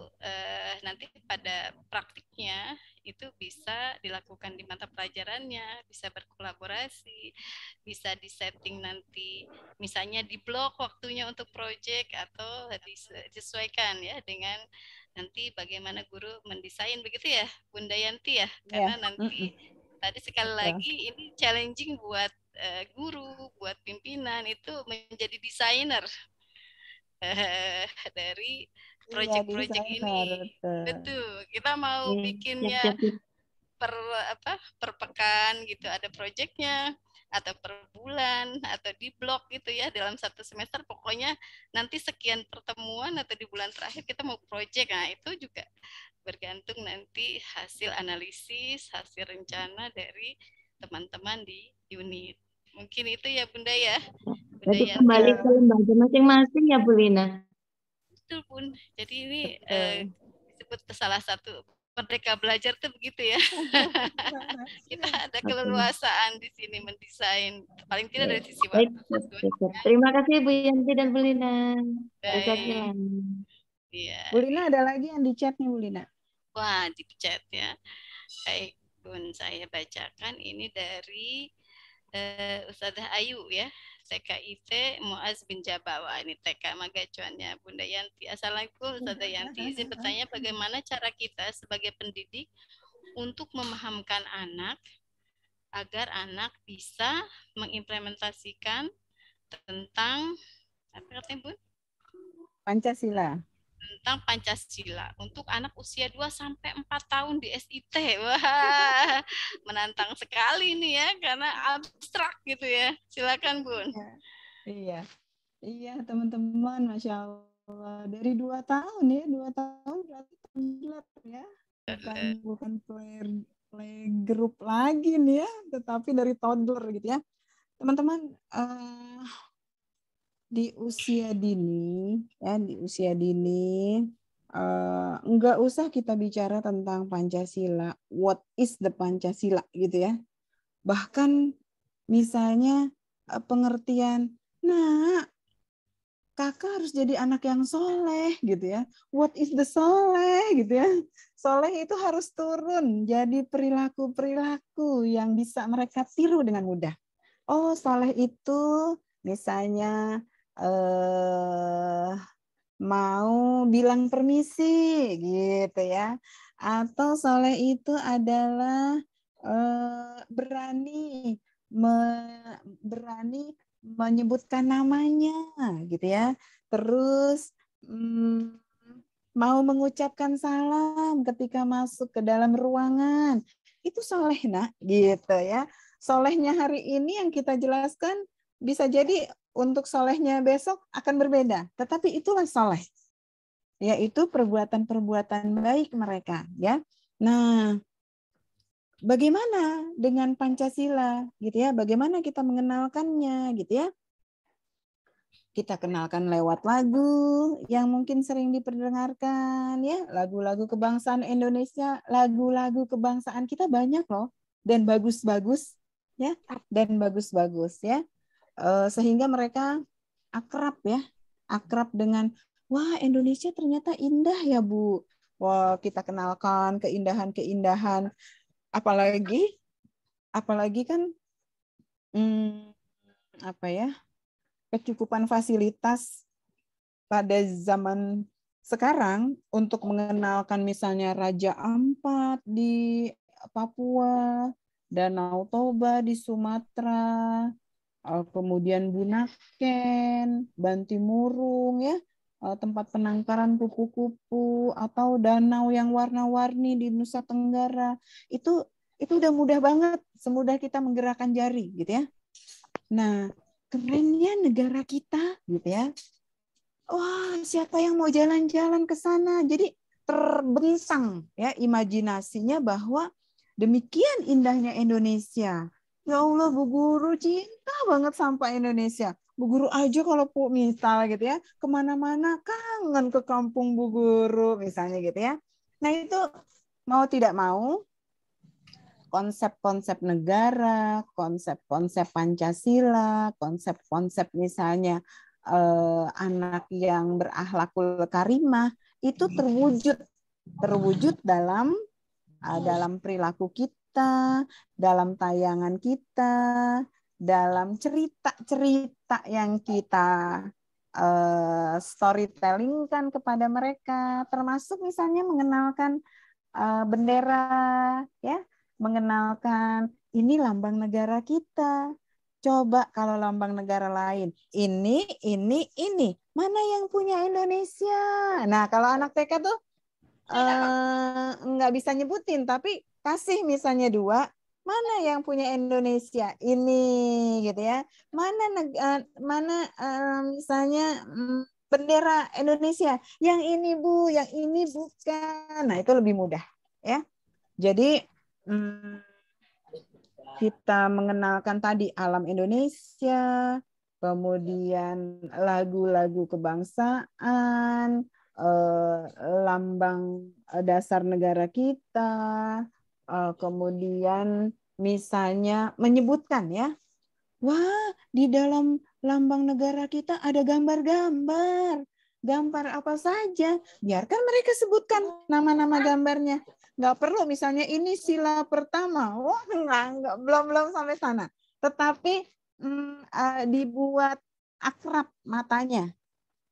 nanti pada praktiknya itu bisa dilakukan di mata pelajarannya, bisa berkolaborasi, bisa disetting nanti misalnya di blok waktunya untuk proyek atau disesuaikan ya dengan nanti bagaimana guru mendesain begitu ya Bunda Yanti ya, karena nanti tadi sekali lagi ini challenging buat guru, buat pimpinan itu menjadi desainer dari proyek-proyek ini. Betul. Kita mau bikinnya per pekan gitu, ada proyeknya, atau per bulan, atau di blok gitu ya, dalam 1 semester. Pokoknya nanti sekian pertemuan atau di bulan terakhir kita mau proyek. Nah, itu juga bergantung nanti hasil analisis, hasil rencana dari teman-teman di unit. Mungkin itu ya Bunda ya.
Jadi kembali ke lembaga masing-masing ya Bu Lina.
Betul Bun. Jadi ini disebut salah satu merdeka belajar tuh begitu ya. Kita ada keleluasaan di sini mendesain. Paling tidak dari sisi waktu.
Terima kasih Bu Yanti dan Bu Lina.
Iya.
Bu Lina ada lagi yang di chat nih Bu Lina.
Wah, di chat ya. Baik Bun, saya bacakan ini dari Ustazah Ayu ya. TKIT Muaz bin Jabal. Wah, ini TK magacuannya Bunda Yanti. Assalamualaikum Ustazah Yanti. Izin bertanya bagaimana cara kita sebagai pendidik untuk memahamkan anak agar anak bisa mengimplementasikan tentang apa katanya Bun?
Pancasila.
Tentang Pancasila untuk anak usia 2 sampai 4 tahun di SIT. Wah, menantang sekali nih ya karena abstrak gitu ya. Silakan Bun.
Iya. Iya, teman-teman, Masya Allah. Dari 2 tahun ya, 2 tahun berarti toddler ya. Bukan playgroup lagi nih ya, tetapi dari toddler gitu ya. Teman-teman, di usia dini ya, di usia dini enggak usah kita bicara tentang Pancasila, what is the Pancasila gitu ya. Bahkan misalnya pengertian, nah kakak harus jadi anak yang soleh gitu ya. What is the soleh gitu ya. Soleh itu harus turun jadi perilaku-perilaku yang bisa mereka tiru dengan mudah. Oh, soleh itu misalnya mau bilang permisi gitu ya, atau soleh itu adalah berani menyebutkan namanya gitu ya, terus mau mengucapkan salam ketika masuk ke dalam ruangan, itu soleh nak gitu ya. Solehnya hari ini yang kita jelaskan bisa jadi untuk solehnya besok akan berbeda, tetapi itulah soleh, yaitu perbuatan-perbuatan baik mereka ya. Nah, bagaimana dengan Pancasila gitu ya? Bagaimana kita mengenalkannya gitu ya? Kita kenalkan lewat lagu yang mungkin sering diperdengarkan ya, lagu-lagu kebangsaan Indonesia, lagu-lagu kebangsaan kita banyak loh dan bagus-bagus ya, dan bagus-bagus ya. Sehingga mereka akrab ya, akrab dengan wah Indonesia ternyata indah ya Bu. Wah kita kenalkan keindahan-keindahan, apalagi kan apa ya, kecukupan fasilitas pada zaman sekarang untuk mengenalkan misalnya Raja Ampat di Papua, Danau Toba di Sumatera, kemudian Bunaken, Bantimurung ya, tempat penangkaran kupu-kupu, atau danau yang warna-warni di Nusa Tenggara, itu udah mudah banget, semudah kita menggerakkan jari gitu ya. Nah, kerennya negara kita gitu ya. Wah, siapa yang mau jalan-jalan ke sana? Jadi terbentang ya imajinasinya bahwa demikian indahnya Indonesia. Ya Allah, Bu Guru cinta banget sama Indonesia. Bu Guru aja kalau misal gitu ya, kemana-mana kangen ke kampung Bu Guru misalnya gitu ya. Nah itu mau tidak mau, konsep-konsep negara, konsep-konsep Pancasila, konsep-konsep misalnya anak yang berakhlakul karimah, itu terwujud dalam perilaku kita, dalam tayangan kita, dalam cerita-cerita yang kita storytelling-kan kepada mereka, termasuk misalnya mengenalkan bendera, ya, mengenalkan ini lambang negara kita. Coba kalau lambang negara lain, ini, mana yang punya Indonesia? Nah, kalau anak TK tuh nggak bisa nyebutin, tapi kasih misalnya 2, mana yang punya Indonesia? Ini gitu ya. Mana misalnya bendera Indonesia? Yang ini Bu, yang ini bukan. Nah, itu lebih mudah ya. Jadi kita mengenalkan tadi alam Indonesia, kemudian lagu-lagu kebangsaan, lambang dasar negara kita, kemudian misalnya menyebutkan ya, wah di dalam lambang negara kita ada gambar-gambar. Gambar apa saja, biarkan mereka sebutkan nama-nama gambarnya. Nggak perlu misalnya ini sila pertama, wah enggak, belum sampai sana. Tetapi dibuat akrab matanya,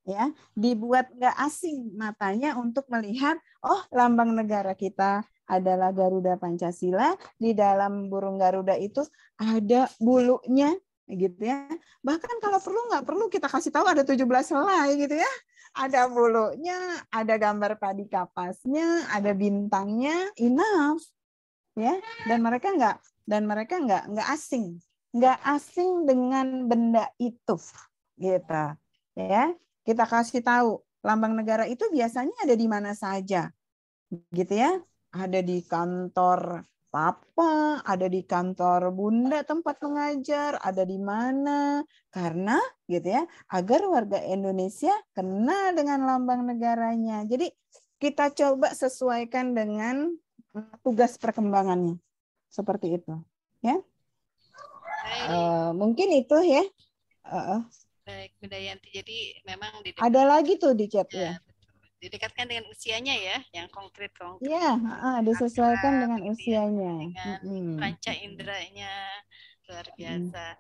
ya, dibuat nggak asing matanya untuk melihat, oh lambang negara kita adalah Garuda Pancasila, di dalam burung Garuda itu ada bulunya, gitu ya. Bahkan kalau perlu nggak perlu kita kasih tahu ada 17 helai gitu ya. Ada bulunya, ada gambar padi kapasnya, ada bintangnya, enough, ya. Dan mereka nggak asing dengan benda itu, gitu, ya. Kita kasih tahu lambang negara itu biasanya ada di mana saja, gitu ya. Ada di kantor papa, ada di kantor bunda tempat mengajar, ada di mana, karena gitu ya, agar warga Indonesia kenal dengan lambang negaranya. Jadi kita coba sesuaikan dengan tugas perkembangannya, seperti itu, ya. Mungkin itu ya.
Baik, Bunda Yanti. Jadi memang
ada lagi tuh di chat ya.
Didekatkan dengan usianya ya, yang konkret.
Iya, disesuaikan dengan usianya.
Dengan panca inderanya luar biasa.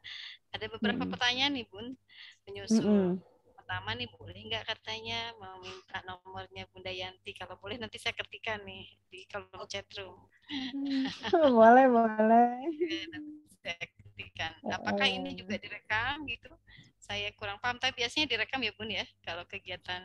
Ada beberapa pertanyaan nih Bun, menyusul. Pertama nih, boleh nggak katanya meminta nomornya Bunda Yanti? Kalau boleh nanti saya ketikkan nih di kolom chatroom.
Boleh.
Nanti saya ketikkan. Apakah ini juga direkam gitu? Saya kurang paham, tapi biasanya direkam ya Bun ya. Kalau kegiatan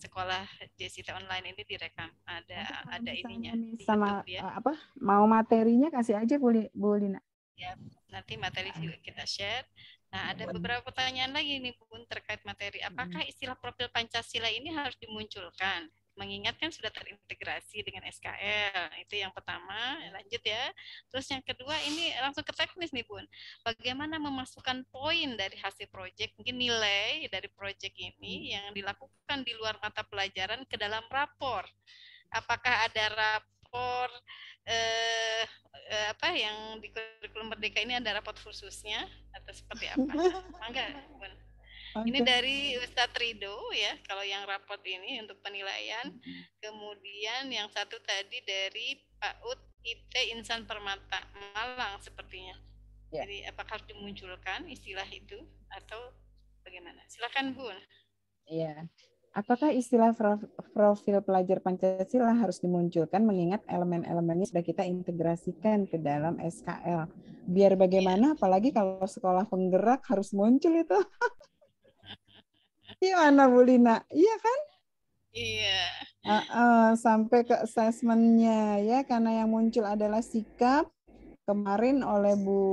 sekolah Jesita online ini direkam, ada ininya
sama
YouTube, ya.
Mau materinya kasih aja Bu Lina
ya, nanti materi juga kita share. Nah, ada beberapa pertanyaan lagi nih Bun terkait materi. Apakah istilah profil Pancasila ini harus dimunculkan mengingatkan sudah terintegrasi dengan SKL? Itu yang pertama. Lanjut ya. Terus yang kedua, ini langsung ke teknis nih Bun. Bagaimana memasukkan poin dari hasil proyek, mungkin nilai dari proyek ini yang dilakukan di luar mata pelajaran ke dalam rapor? Apakah ada rapor yang di kurikulum Merdeka ini ada rapor khususnya atau seperti apa? Mangga, Bun. Ini dari Ustadz Ridho ya, kalau yang raport ini untuk penilaian. Kemudian yang satu tadi dari Pak Ut IT Insan Permata Malang sepertinya. Ya. Jadi apakah harus dimunculkan istilah itu atau bagaimana? Silakan Bun.
Iya. Apakah istilah profil pelajar Pancasila harus dimunculkan mengingat elemen-elemennya sudah kita integrasikan ke dalam SKL? Biar bagaimana, apalagi kalau sekolah penggerak harus muncul itu. Gimana Bu Lina? Iya kan?
Iya.
Sampai ke asesmennya ya, karena yang muncul adalah sikap kemarin oleh Bu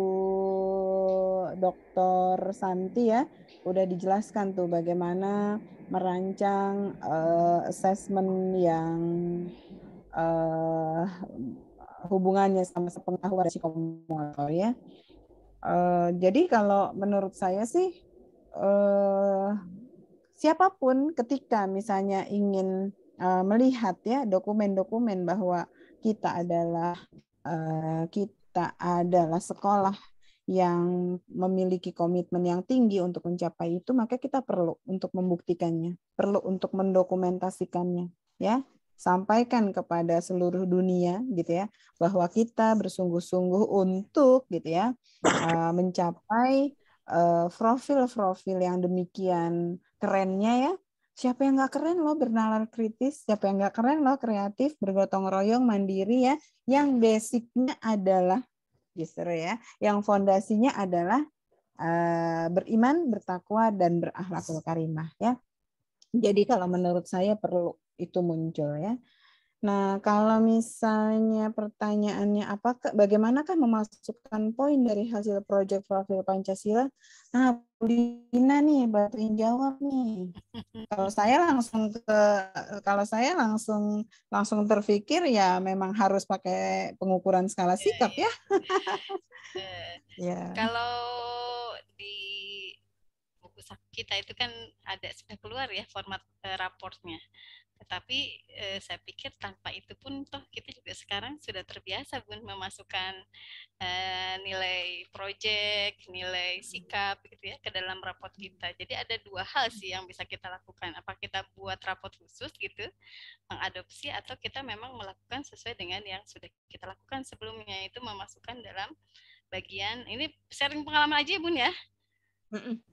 Dr. Santi ya, udah dijelaskan tuh bagaimana merancang asesmen yang hubungannya sama pengetahuan psikomotor ya. Jadi kalau menurut saya sih siapapun ketika misalnya ingin melihat ya dokumen-dokumen bahwa kita adalah sekolah yang memiliki komitmen yang tinggi untuk mencapai itu, maka kita perlu untuk membuktikannya, perlu untuk mendokumentasikannya, ya. Sampaikan kepada seluruh dunia gitu ya, bahwa kita bersungguh-sungguh untuk gitu ya mencapai profil-profil yang demikian kerennya ya. Siapa yang nggak keren loh bernalar kritis, siapa yang nggak keren loh kreatif, bergotong royong, mandiri ya, yang basicnya adalah justru ya, yang fondasinya adalah beriman, bertakwa, dan berakhlakul karimah ya. Jadi kalau menurut saya perlu itu muncul ya. Nah, kalau misalnya pertanyaannya bagaimanakah memasukkan poin dari hasil proyek profil Pancasila? Nah, Bu Lina nih bantuin jawab nih. Kalau saya langsung terpikir ya memang harus pakai pengukuran skala sikap ya.
Kalau di buku kita itu kan ada sudah keluar ya format raportnya. Tetapi saya pikir tanpa itu pun toh kita juga sekarang sudah terbiasa Bun memasukkan nilai proyek, nilai sikap gitu ya ke dalam raport kita. Jadi ada dua hal sih yang bisa kita lakukan. Apa kita buat raport khusus gitu, mengadopsi, atau kita memang melakukan sesuai dengan yang sudah kita lakukan sebelumnya, itu memasukkan dalam bagian ini sharing pengalaman aja ya Bun ya.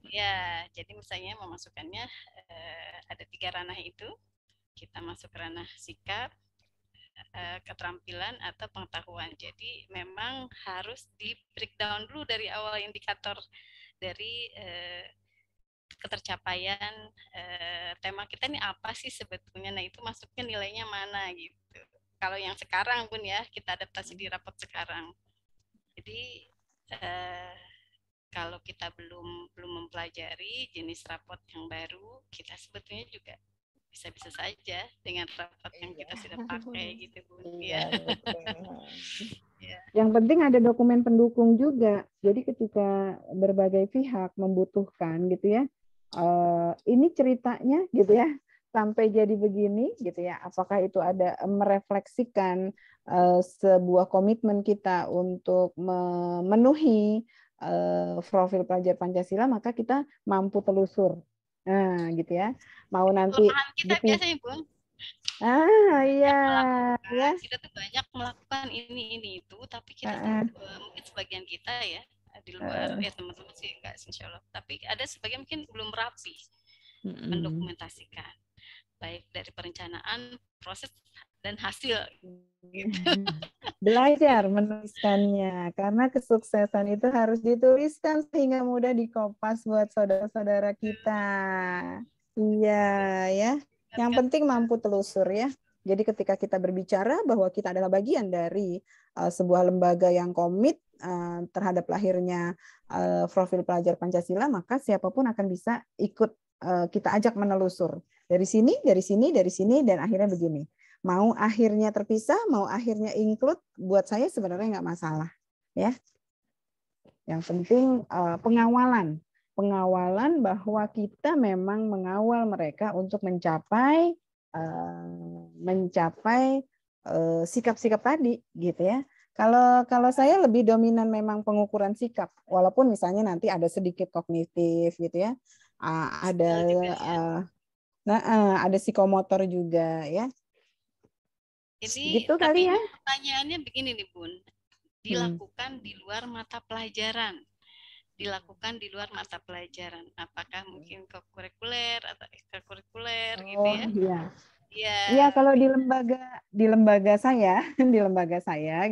Ya, jadi misalnya memasukkannya ada 3 ranah itu. Kita masuk ranah sikap, keterampilan atau pengetahuan. Jadi memang harus di breakdown dulu dari awal indikator dari ketercapaian tema kita ini apa sih sebetulnya. Nah, itu masuknya nilainya mana gitu. Kalau yang sekarang Bun ya, kita adaptasi di rapot sekarang. Jadi kalau kita belum mempelajari jenis rapot yang baru, kita sebetulnya juga bisa-bisa saja dengan rapot yang kita sudah pakai gitu Bun.
Iya, Yang penting ada dokumen pendukung juga. Jadi ketika berbagai pihak membutuhkan gitu ya, ini ceritanya gitu ya, sampai jadi begini gitu ya. Apakah itu ada merefleksikan sebuah komitmen kita untuk memenuhi profil pelajar Pancasila, maka kita mampu telusur. Nah, gitu ya. Mau nanti
kita biasanya Bun.
Iya, ya.
Kita tuh banyak melakukan ini itu, tapi kita tuh mungkin sebagian kita ya di luar ya teman-teman sih enggak insya Allah. Tapi ada sebagian mungkin belum rapi mendokumentasikan, baik dari perencanaan, proses dan hasil. Gitu.
Belajar menuliskannya, karena kesuksesan itu harus dituliskan sehingga mudah dikopas buat saudara-saudara kita. Iya ya. Yang penting mampu telusur ya. Jadi ketika kita berbicara bahwa kita adalah bagian dari sebuah lembaga yang komit terhadap lahirnya profil pelajar Pancasila, maka siapapun akan bisa ikut kita ajak menelusur. Dari sini, dari sini, dari sini, dan akhirnya begini. Mau akhirnya terpisah, mau akhirnya include, buat saya sebenarnya nggak masalah. Ya. Yang penting pengawalan bahwa kita memang mengawal mereka untuk mencapai sikap-sikap tadi gitu ya. Kalau saya lebih dominan memang pengukuran sikap, walaupun misalnya nanti ada sedikit kognitif gitu ya, ada psikomotor juga ya.
Jadi
gitu kali ya.
Pertanyaannya begini nih Bun, dilakukan di luar mata pelajaran. Dilakukan di luar mata pelajaran, apakah mungkin kokurikuler atau ekstrakurikuler gitu ya?
Iya. Iya, kalau di lembaga saya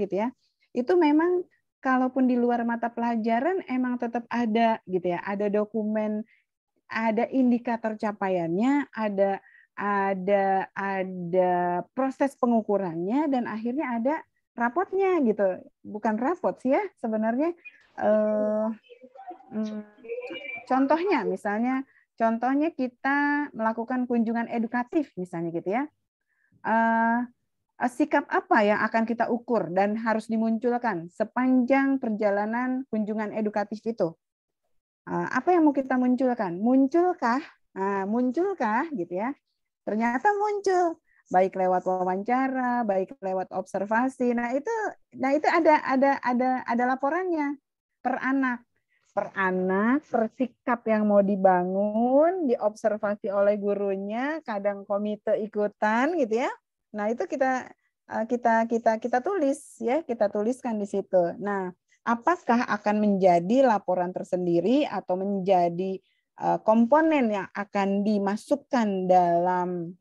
gitu ya, itu memang kalaupun di luar mata pelajaran emang tetap ada gitu ya, ada dokumen, ada indikator capaiannya, ada proses pengukurannya, dan akhirnya ada rapotnya gitu. Bukan rapot sih ya sebenarnya. Contohnya kita melakukan kunjungan edukatif misalnya gitu ya. Sikap apa yang akan kita ukur dan harus dimunculkan sepanjang perjalanan kunjungan edukatif itu? Apa yang mau kita munculkan? Munculkah gitu ya? Ternyata muncul, baik lewat wawancara, baik lewat observasi. Nah itu ada laporannya per anak, per sikap yang mau dibangun, diobservasi oleh gurunya, kadang komite ikutan gitu ya. Nah itu kita tulis ya, kita tuliskan di situ. Nah, apakah akan menjadi laporan tersendiri atau menjadi komponen yang akan dimasukkan dalam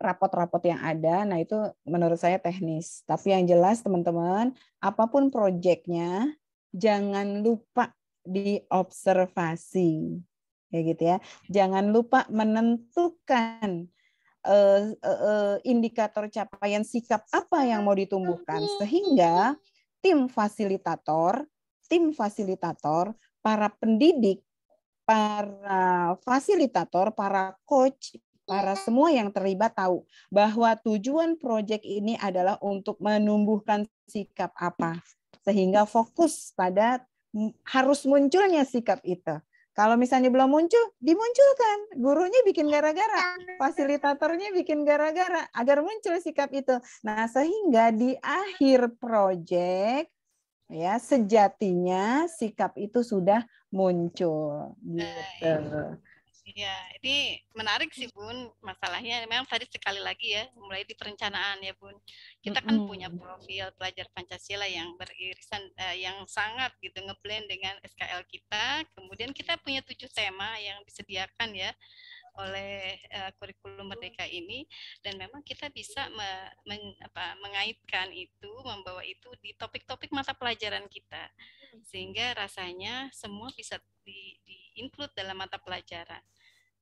rapot-rapot yang ada? Nah itu menurut saya teknis. Tapi yang jelas teman-teman, apapun proyeknya, jangan lupa diobservasi, ya gitu ya. Jangan lupa menentukan indikator capaian sikap apa yang mau ditumbuhkan, sehingga tim fasilitator, para pendidik, para fasilitator, para coach, para semua yang terlibat tahu bahwa tujuan proyek ini adalah untuk menumbuhkan sikap apa. Sehingga fokus pada harus munculnya sikap itu. Kalau misalnya belum muncul, dimunculkan. Gurunya bikin gara-gara, fasilitatornya bikin gara-gara agar muncul sikap itu. Nah, sehingga di akhir proyek ya sejatinya sikap itu sudah muncul gitu.
Ya, ini menarik sih Bun. Masalahnya memang tadi sekali lagi ya, mulai di perencanaan ya Bun. Kita kan punya profil pelajar Pancasila yang beririsan, yang sangat gitu ngeblend dengan SKL kita. Kemudian kita punya 7 tema yang disediakan ya oleh kurikulum Merdeka ini, dan memang kita bisa mengaitkan itu, membawa itu di topik-topik mata pelajaran kita, sehingga rasanya semua bisa di-include dalam mata pelajaran.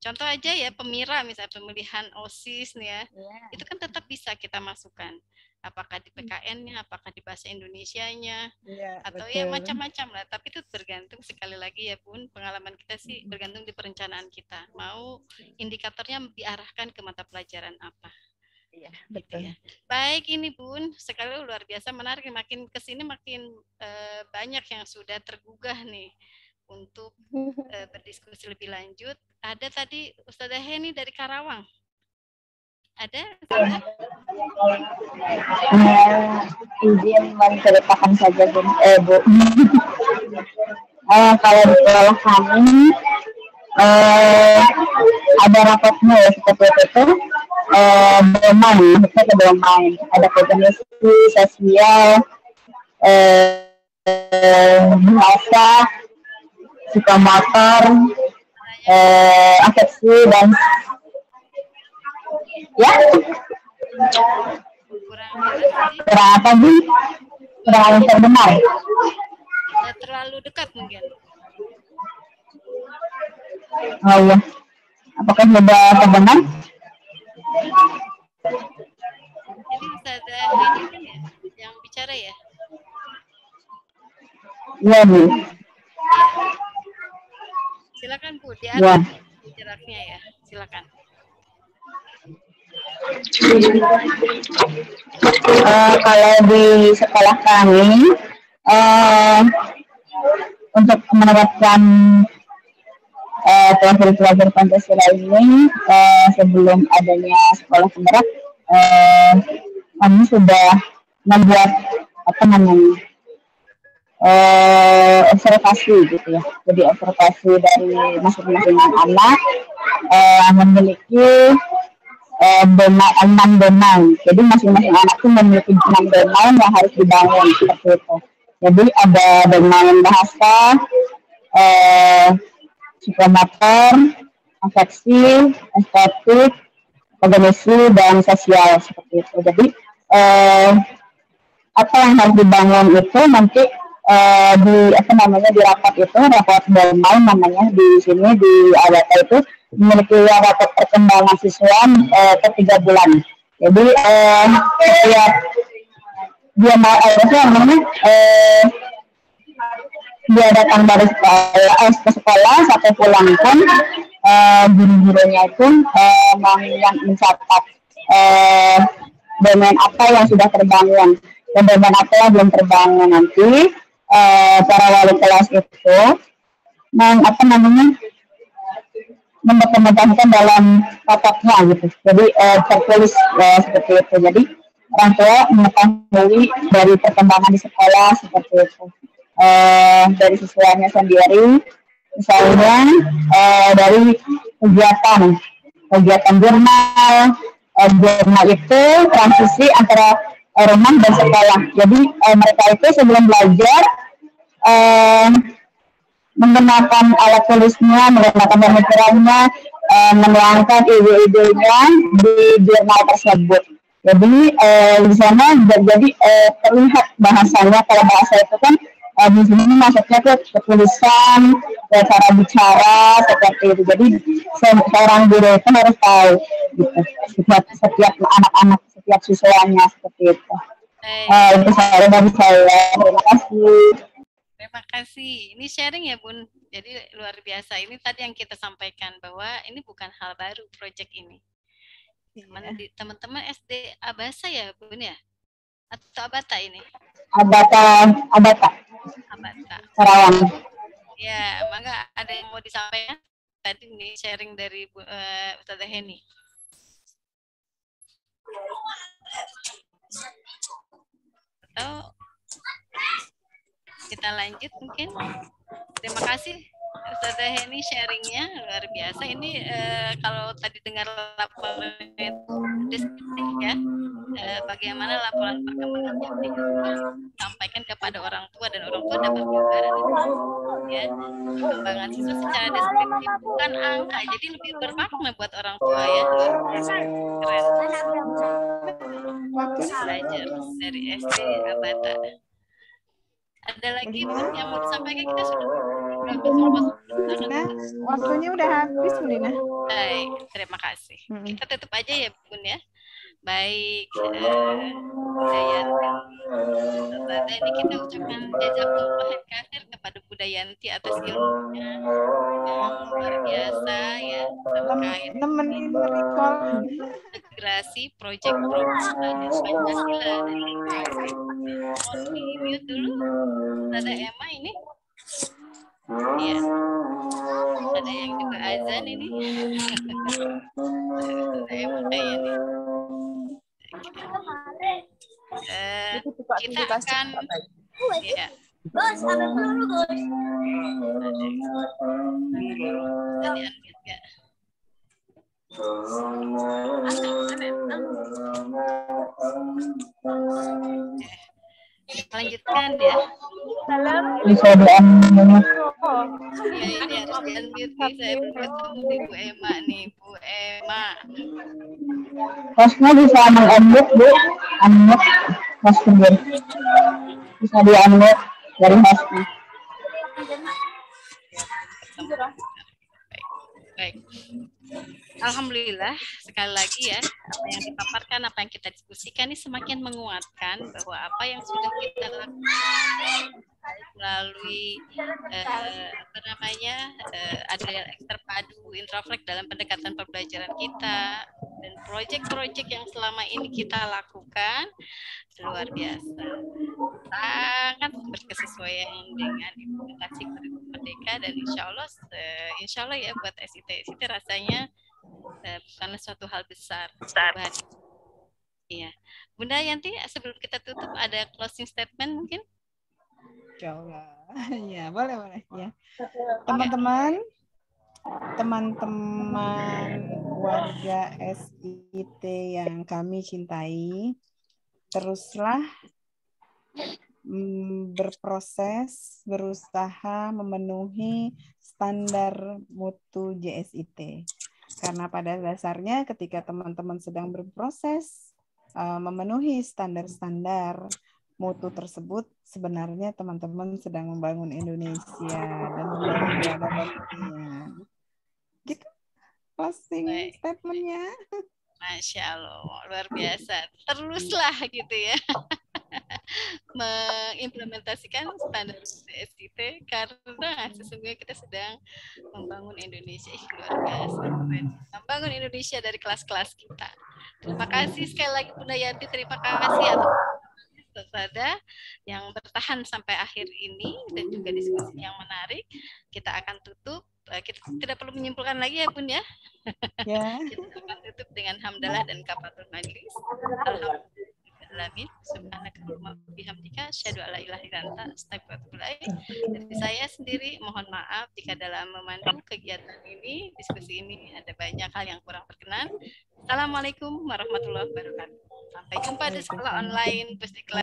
Contoh aja ya, PEMIRA misalnya pemilihan OSIS nih ya, itu kan tetap bisa kita masukkan. Apakah di PKN-nya, apakah di bahasa Indonesianya, atau ya macam-macam lah. Tapi itu bergantung sekali lagi ya Bun, pengalaman kita sih bergantung di perencanaan kita. Mau indikatornya diarahkan ke mata pelajaran apa. Iya, betul. Gitu ya. Baik ini Bun, sekali luar biasa menarik. Makin kesini makin banyak yang sudah tergugah nih untuk berdiskusi lebih lanjut. Ada tadi Ustazah Heni dari Karawang. Ada?
Izin menceritakan saja Bu. Kalau di sekolah kami ada rapotnya ya seperti itu. Bermain, maksudnya bermain. Ada kognisi, sosial, bahasa, psikomotor, afeksi dan ya. Kurang apa Bu? Kurang terdengar.
Terlalu dekat mungkin.
Oh iya. Apakah sudah terdengar?
Ini Ustazah Heni kan ya yang bicara ya?
Iya Bu.
Silakan Bu, diarahkan jaraknya ya. Silakan.
Kalau di sekolah kami untuk menerapkan pelajar Pancasila ini sebelum adanya sekolah penggerak kami sudah membuat observasi gitu ya. Jadi observasi dari masing-masing anak memiliki 6 domain. Jadi masing-masing anak itu memiliki 6 domain yang harus dibangun seperti itu. Jadi ada domain bahasa, psikomotor, afeksi, estetik, kognisi, dan sosial seperti itu. Jadi apa yang harus dibangun itu nanti di rapat itu, rapat domain namanya di sini di AWT itu memiliki rapat perkembangan siswa per 3 bulan. Jadi setiap dia dia datang dari ke sekolah sampai pulang pun guru-gurunya itu yang mencatat domain apa yang sudah terbangun dan domain apa yang belum terbangun. Nanti para wali kelas itu mendokumentasikan dalam rapatnya gitu. Jadi tertulis seperti itu. Jadi orang tua mengetahui dari perkembangan di sekolah seperti itu. Dari siswanya sendiri, misalnya dari kegiatan jurnal itu transisi antara rumah dan sekolah. Jadi mereka itu sebelum belajar menggunakan alat tulisnya, menggunakan pemikirannya, menuangkan ide-idenya di jurnal tersebut. Jadi di sana jadi terlihat bahasanya. Kalau bahasa itu kan di sini maksudnya ke tulisan, cara bicara seperti itu. Jadi seorang guru itu harus tahu gitu, setiap anak-anak, setiap siswanya seperti itu. Itu saya dari saya. Terima kasih.
Terima kasih. Ini sharing ya Bun. Jadi luar biasa. Ini tadi yang kita sampaikan bahwa ini bukan hal baru proyek ini. Teman-teman SD Abasa ya Bun ya? Atau Abata ini?
Abata. Karawang.
Ya, maka ada yang mau disampaikan? Tadi nih sharing dari Ustazah Heni. Atau kita lanjut mungkin. Terima kasih Ustazah Heni sharingnya luar biasa. Ini kalau tadi dengar laporan deskriptif ya, bagaimana laporan perkembangan janin sampaikan kepada orang tua dan orang tua dapat gambaran ya perkembangan siswa secara deskriptif, bukan angka, jadi lebih bermakna buat orang tua ya. Keren. Belajar dari SD Abata. Ada lagi yang mau disampaikan? Kita sudah
Nah, waktunya udah habis, Bu Lina.
Baik, terima kasih. Kita tutup aja ya, Bun ya. Baik, Budayanti. Ini kita ucapkan jazakallahu khairan kepada Budayanti atas ilmunya yang luar biasa ya terkait
nemenin recall
integrasi proyek Pancasila. Mau di mute dulu, ada Emma ini. Iya, ada yang juga azan ini. Ada Emma kayak ini. Kita akan ya. Lanjutkan ya.
Bisa di-unmute.
Ya, ini harus di-unmute nih. Saya belum ketemu Bu Emma nih, Bu Emma.
Hostnya bisa meng-unmute, Bu. Unmute host sendiri. Bisa di-unmute dari hostnya.
Baik. Alhamdulillah, sekali lagi ya, apa yang dipaparkan, apa yang kita diskusikan ini semakin menguatkan bahwa apa yang sudah kita lakukan melalui ADL terpadu introvert dalam pendekatan pembelajaran kita dan proyek-proyek yang selama ini kita lakukan luar biasa, sangat berkesesuaian dengan implementasi kurikulum Merdeka dan insya Allah ya buat SIT rasanya bukanlah suatu hal besar. Iya, Bunda Yanti, sebelum kita tutup ada closing statement mungkin?
Coba, ya boleh ya. Teman-teman warga SIT yang kami cintai, teruslah berproses, berusaha memenuhi standar mutu JSIT. Karena pada dasarnya ketika teman-teman sedang berproses memenuhi standar-standar mutu tersebut, sebenarnya teman-teman sedang membangun Indonesia dan membangun peradaban dunia. Gitu closing statementnya.
Masya Allah, luar biasa. Teruslah gitu ya. Mengimplementasikan standar SIT karena sesungguhnya kita sedang membangun Indonesia luar biasa. Membangun Indonesia dari kelas-kelas kita. Terima kasih sekali lagi Bunda Yanti, terima kasih atas Ustazah yang bertahan sampai akhir ini dan juga diskusi yang menarik. Kita akan tutup. Kita tidak perlu menyimpulkan lagi ya Bun ya. Kita akan tutup dengan hamdalah dan kafatul majlis. Alhamdulillah. Subhanakallahumma bihamdika asyhadu alla ilaha illa anta astaghfiruka. Dari saya sendiri mohon maaf jika dalam memandu kegiatan ini, diskusi ini ada banyak hal yang kurang berkenan. Assalamualaikum warahmatullahi wabarakatuh. Sampai jumpa di sekolah online Pusdiklat.